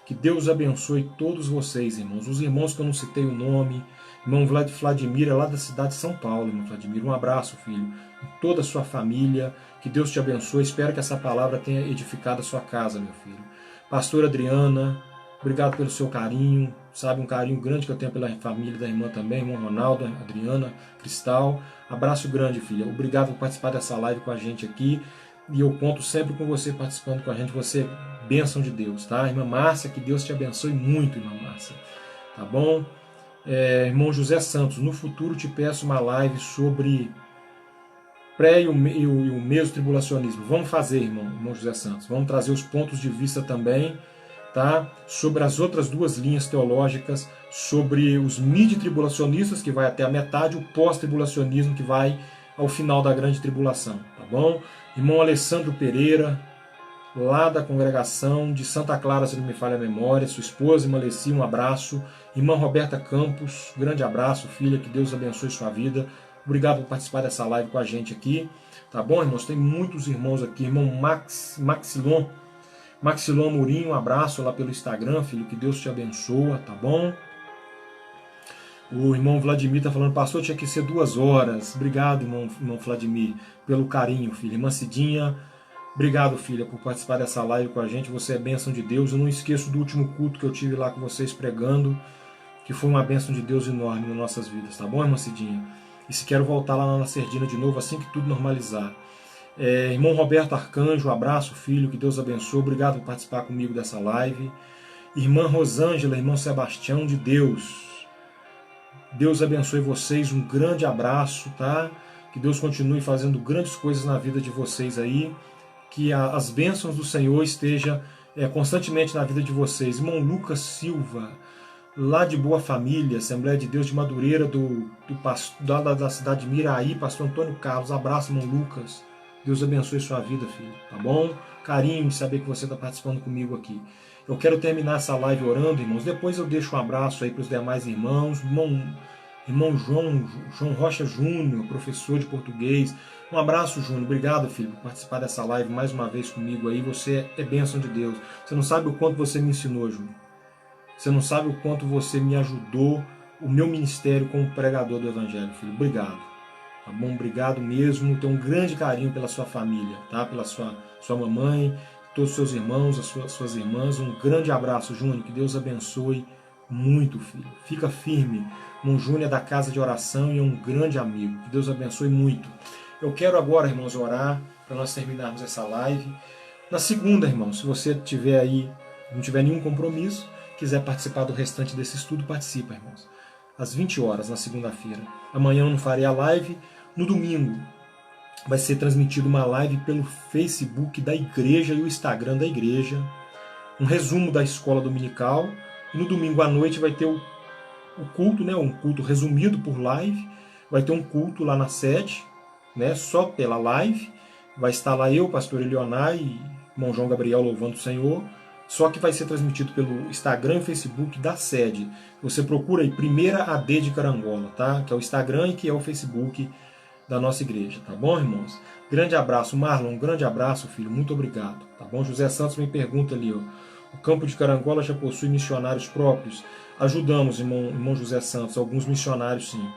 Que Deus abençoe todos vocês, irmãos. Os irmãos que eu não citei o nome. Irmão Vladimir é lá da cidade de São Paulo, irmão Vladimir. Um abraço, filho. E toda a sua família. Que Deus te abençoe. Espero que essa palavra tenha edificado a sua casa, meu filho. Pastora Adriana, obrigado pelo seu carinho. Sabe, um carinho grande que eu tenho pela família da irmã também. Irmão Ronaldo, Adriana, Cristal. Abraço grande, filha. Obrigado por participar dessa live com a gente aqui. E eu conto sempre com você participando com a gente. Você é bênção de Deus, tá? Irmã Márcia, que Deus te abençoe muito, irmã Márcia. Tá bom? Irmão José Santos, no futuro te peço uma live sobre pré e o mesmo tribulacionismo. Vamos fazer, irmão José Santos. Vamos trazer os pontos de vista também, tá? Sobre as outras duas linhas teológicas, sobre os mid-tribulacionistas, que vai até a metade, o pós-tribulacionismo, que vai ao final da grande tribulação, tá bom? Irmão Alessandro Pereira, lá da congregação de Santa Clara, se não me falha a memória, sua esposa, irmã Alessia, um abraço. Irmã Roberta Campos, grande abraço, filha, que Deus abençoe sua vida. Obrigado por participar dessa live com a gente aqui, tá bom, irmãos? Tem muitos irmãos aqui. Irmão Maxilon Mourinho, um abraço lá pelo Instagram, filho, que Deus te abençoe, tá bom? O irmão Vladimir está falando, pastor, tinha que ser 2 horas. Obrigado, irmão Vladimir, pelo carinho, filho. Irmã Cidinha, obrigado, filha, por participar dessa live com a gente. Você é bênção de Deus. Eu não esqueço do último culto que eu tive lá com vocês pregando, que foi uma bênção de Deus enorme nas nossas vidas, tá bom, irmã Cidinha? E se quero voltar lá na Serdina de novo, assim que tudo normalizar. Irmão Roberto Arcanjo, um abraço, filho, que Deus abençoe. Obrigado por participar comigo dessa live. Irmã Rosângela, irmão Sebastião de Deus, Deus abençoe vocês, um grande abraço, tá? Que Deus continue fazendo grandes coisas na vida de vocês aí, que as bênçãos do Senhor estejam constantemente na vida de vocês. Irmão Lucas Silva, lá de Boa Família, Assembleia de Deus de Madureira, da cidade de Miraí, pastor Antônio Carlos, abraço, irmão Lucas, Deus abençoe sua vida, filho, tá bom? Carinho de saber que você está participando comigo aqui. Eu quero terminar essa live orando, irmãos. Depois eu deixo um abraço aí para os demais irmãos. Irmão João Rocha Júnior, professor de português. Um abraço, Júnior. Obrigado, filho, por participar dessa live mais uma vez comigo aí. Você é bênção de Deus. Você não sabe o quanto você me ensinou, Júnior. Você não sabe o quanto você me ajudou, o meu ministério como pregador do Evangelho, filho. Obrigado. Tá bom? Obrigado mesmo. Tenho um grande carinho pela sua família, tá? Pela sua mamãe, todos os seus irmãos, as suas irmãs. Um grande abraço, Júnior. Que Deus abençoe muito, filho. Fica firme. Irmão Júnior é da casa de oração e é um grande amigo. Que Deus abençoe muito. Eu quero agora, irmãos, orar para nós terminarmos essa live. Na segunda, irmão, se você tiver aí, não tiver nenhum compromisso, quiser participar do restante desse estudo, participa, irmãos. Às 20 horas, na segunda-feira. Amanhã eu não farei a live. No domingo vai ser transmitida uma live pelo Facebook da igreja e o Instagram da igreja. Um resumo da escola dominical. E no domingo à noite vai ter o culto, né? Um culto resumido por live. Vai ter um culto lá na sede, né? Só pela live. Vai estar lá eu, pastor Elionar e irmão João Gabriel louvando o Senhor. Só que vai ser transmitido pelo Instagram e Facebook da sede. Você procura aí, Primeira AD de Carangola, tá? Que é o Instagram e que é o Facebook da nossa igreja, tá bom, irmãos? Grande abraço, Marlon, um grande abraço, filho, muito obrigado, tá bom? José Santos me pergunta ali, ó, O campo de Carangola já possui missionários próprios. Ajudamos, irmão José Santos, alguns missionários sim.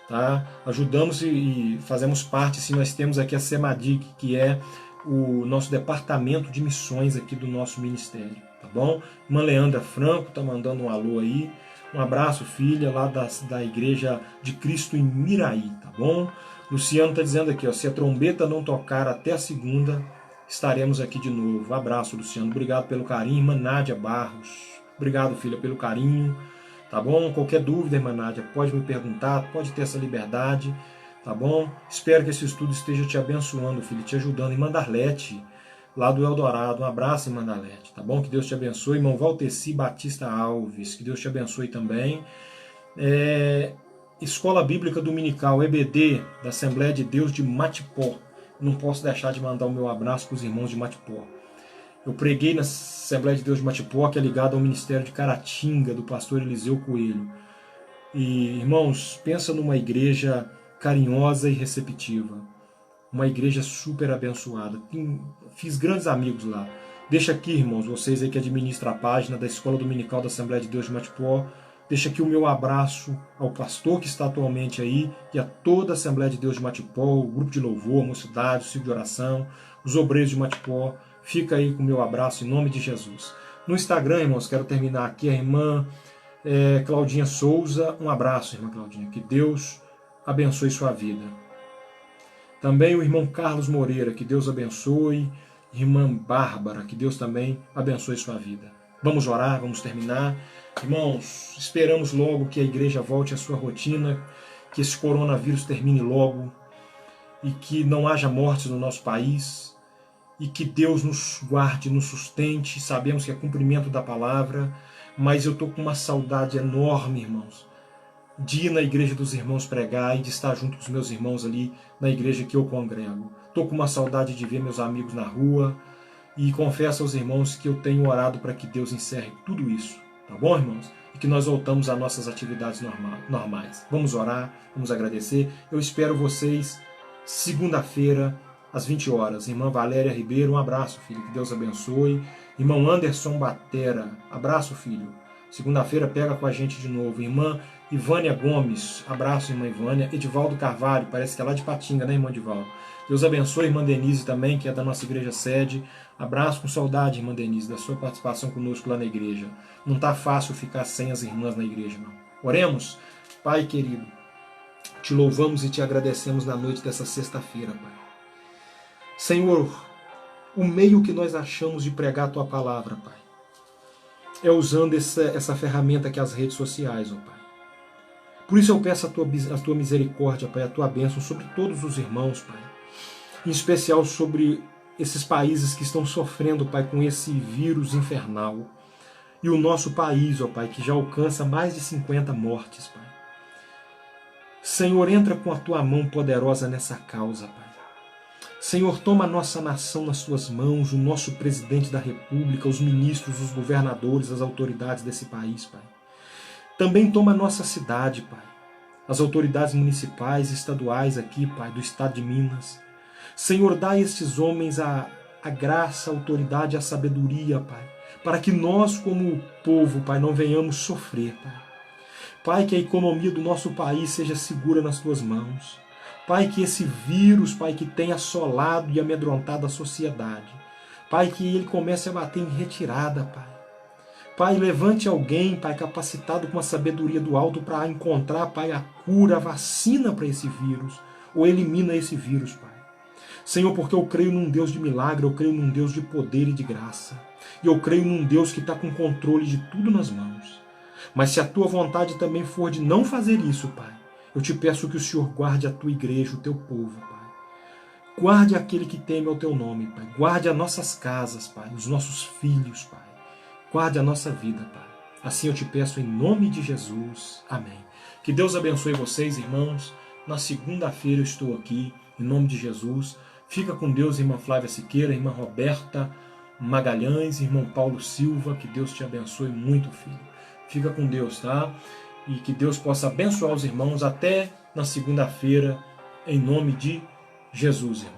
Tá? Ajudamos e fazemos parte, sim. Nós temos aqui a SEMADIC, que é o nosso departamento de missões aqui do nosso ministério. Tá bom? Irmã Leandra Franco está mandando um alô aí. Um abraço, filha, lá da Igreja de Cristo em Miraí, tá bom? Luciano está dizendo aqui, ó, se a trombeta não tocar até a segunda, estaremos aqui de novo. Abraço, Luciano. Obrigado pelo carinho. Irmã Nádia Barros. Obrigado, filha, pelo carinho. Tá bom? Qualquer dúvida, irmã Nádia, pode me perguntar, pode ter essa liberdade. Tá bom? Espero que esse estudo esteja te abençoando, filho, te ajudando. Irmã Darlete, lá do Eldorado. Um abraço, irmã Darlete. Tá bom? Que Deus te abençoe. Irmão Valteci Batista Alves. Que Deus te abençoe também. Escola Bíblica Dominical, EBD, da Assembleia de Deus de Matipó. Não posso deixar de mandar o meu abraço para os irmãos de Matipó. Eu preguei na Assembleia de Deus de Matipó, que é ligada ao Ministério de Caratinga, do pastor Eliseu Coelho. E, irmãos, pensa numa igreja carinhosa e receptiva. Uma igreja super abençoada. Fiz grandes amigos lá. Deixa aqui, irmãos, vocês aí que administram a página da Escola Dominical da Assembleia de Deus de Matipó, deixa aqui o meu abraço ao pastor que está atualmente aí e a toda a Assembleia de Deus de Matipó, o grupo de louvor, a mocidade, o ciclo de oração, os obreiros de Matipó. Fica aí com o meu abraço em nome de Jesus. No Instagram, irmãos, quero terminar aqui a irmã Claudinha Souza. Um abraço, irmã Claudinha. Que Deus abençoe sua vida. Também o irmão Carlos Moreira, que Deus abençoe. Irmã Bárbara, que Deus também abençoe sua vida. Vamos orar, vamos terminar. Irmãos, esperamos logo que a igreja volte à sua rotina, que esse coronavírus termine logo e que não haja mortes no nosso país e que Deus nos guarde, nos sustente. Sabemos que é cumprimento da palavra, mas eu estou com uma saudade enorme, irmãos, de ir na igreja dos irmãos pregar e de estar junto com os meus irmãos ali na igreja que eu congrego. Estou com uma saudade de ver meus amigos na rua e confesso aos irmãos que eu tenho orado para que Deus encerre tudo isso. Tá bom, irmãos? E que nós voltamos às nossas atividades normais. Vamos orar, vamos agradecer. Eu espero vocês segunda-feira, às 20 horas. Irmã Valéria Ribeiro, um abraço, filho. Que Deus abençoe. Irmão Anderson Batera, abraço, filho. Segunda-feira pega com a gente de novo. Irmã Ivânia Gomes, abraço, irmã Ivânia. Edivaldo Carvalho, parece que é lá de Patinga, né, irmão Edivaldo? Deus abençoe, irmã Denise também, que é da nossa igreja sede. Abraço com saudade, irmã Denise, da sua participação conosco lá na igreja. Não está fácil ficar sem as irmãs na igreja, não. Oremos. Pai querido, te louvamos e te agradecemos na noite dessa sexta-feira, Pai. Senhor, o meio que nós achamos de pregar a Tua palavra, Pai, é usando essa ferramenta que é as redes sociais, ó Pai. Por isso eu peço a Tua misericórdia, Pai, a Tua bênção sobre todos os irmãos, Pai. Em especial sobre esses países que estão sofrendo, Pai, com esse vírus infernal. E o nosso país, ó Pai, que já alcança mais de 50 mortes, Pai. Senhor, entra com a Tua mão poderosa nessa causa, Pai. Senhor, toma a nossa nação nas Tuas mãos, o nosso presidente da República, os ministros, os governadores, as autoridades desse país, Pai. Também toma a nossa cidade, Pai. As autoridades municipais e estaduais aqui, Pai, do estado de Minas. Senhor, dá a estes homens a graça, a autoridade, a sabedoria, Pai, para que nós, como povo, Pai, não venhamos sofrer, Pai. Pai, que a economia do nosso país seja segura nas Tuas mãos. Pai, que esse vírus, Pai, que tem assolado e amedrontado a sociedade, Pai, que ele comece a bater em retirada, Pai. Pai, levante alguém, Pai, capacitado com a sabedoria do alto para encontrar, Pai, a cura, a vacina para esse vírus, ou elimina esse vírus, Pai. Senhor, porque eu creio num Deus de milagre, eu creio num Deus de poder e de graça. E eu creio num Deus que está com controle de tudo nas mãos. Mas se a Tua vontade também for de não fazer isso, Pai, eu te peço que o Senhor guarde a Tua igreja, o Teu povo, Pai. Guarde aquele que teme ao Teu nome, Pai. Guarde as nossas casas, Pai, os nossos filhos, Pai. Guarde a nossa vida, Pai. Assim eu te peço em nome de Jesus. Amém. Que Deus abençoe vocês, irmãos. Na segunda-feira eu estou aqui, em nome de Jesus. Fica com Deus, irmã Flávia Siqueira, irmã Roberta Magalhães, irmão Paulo Silva. Que Deus te abençoe muito, filho. Fica com Deus, tá? E que Deus possa abençoar os irmãos até na segunda-feira, em nome de Jesus, irmão.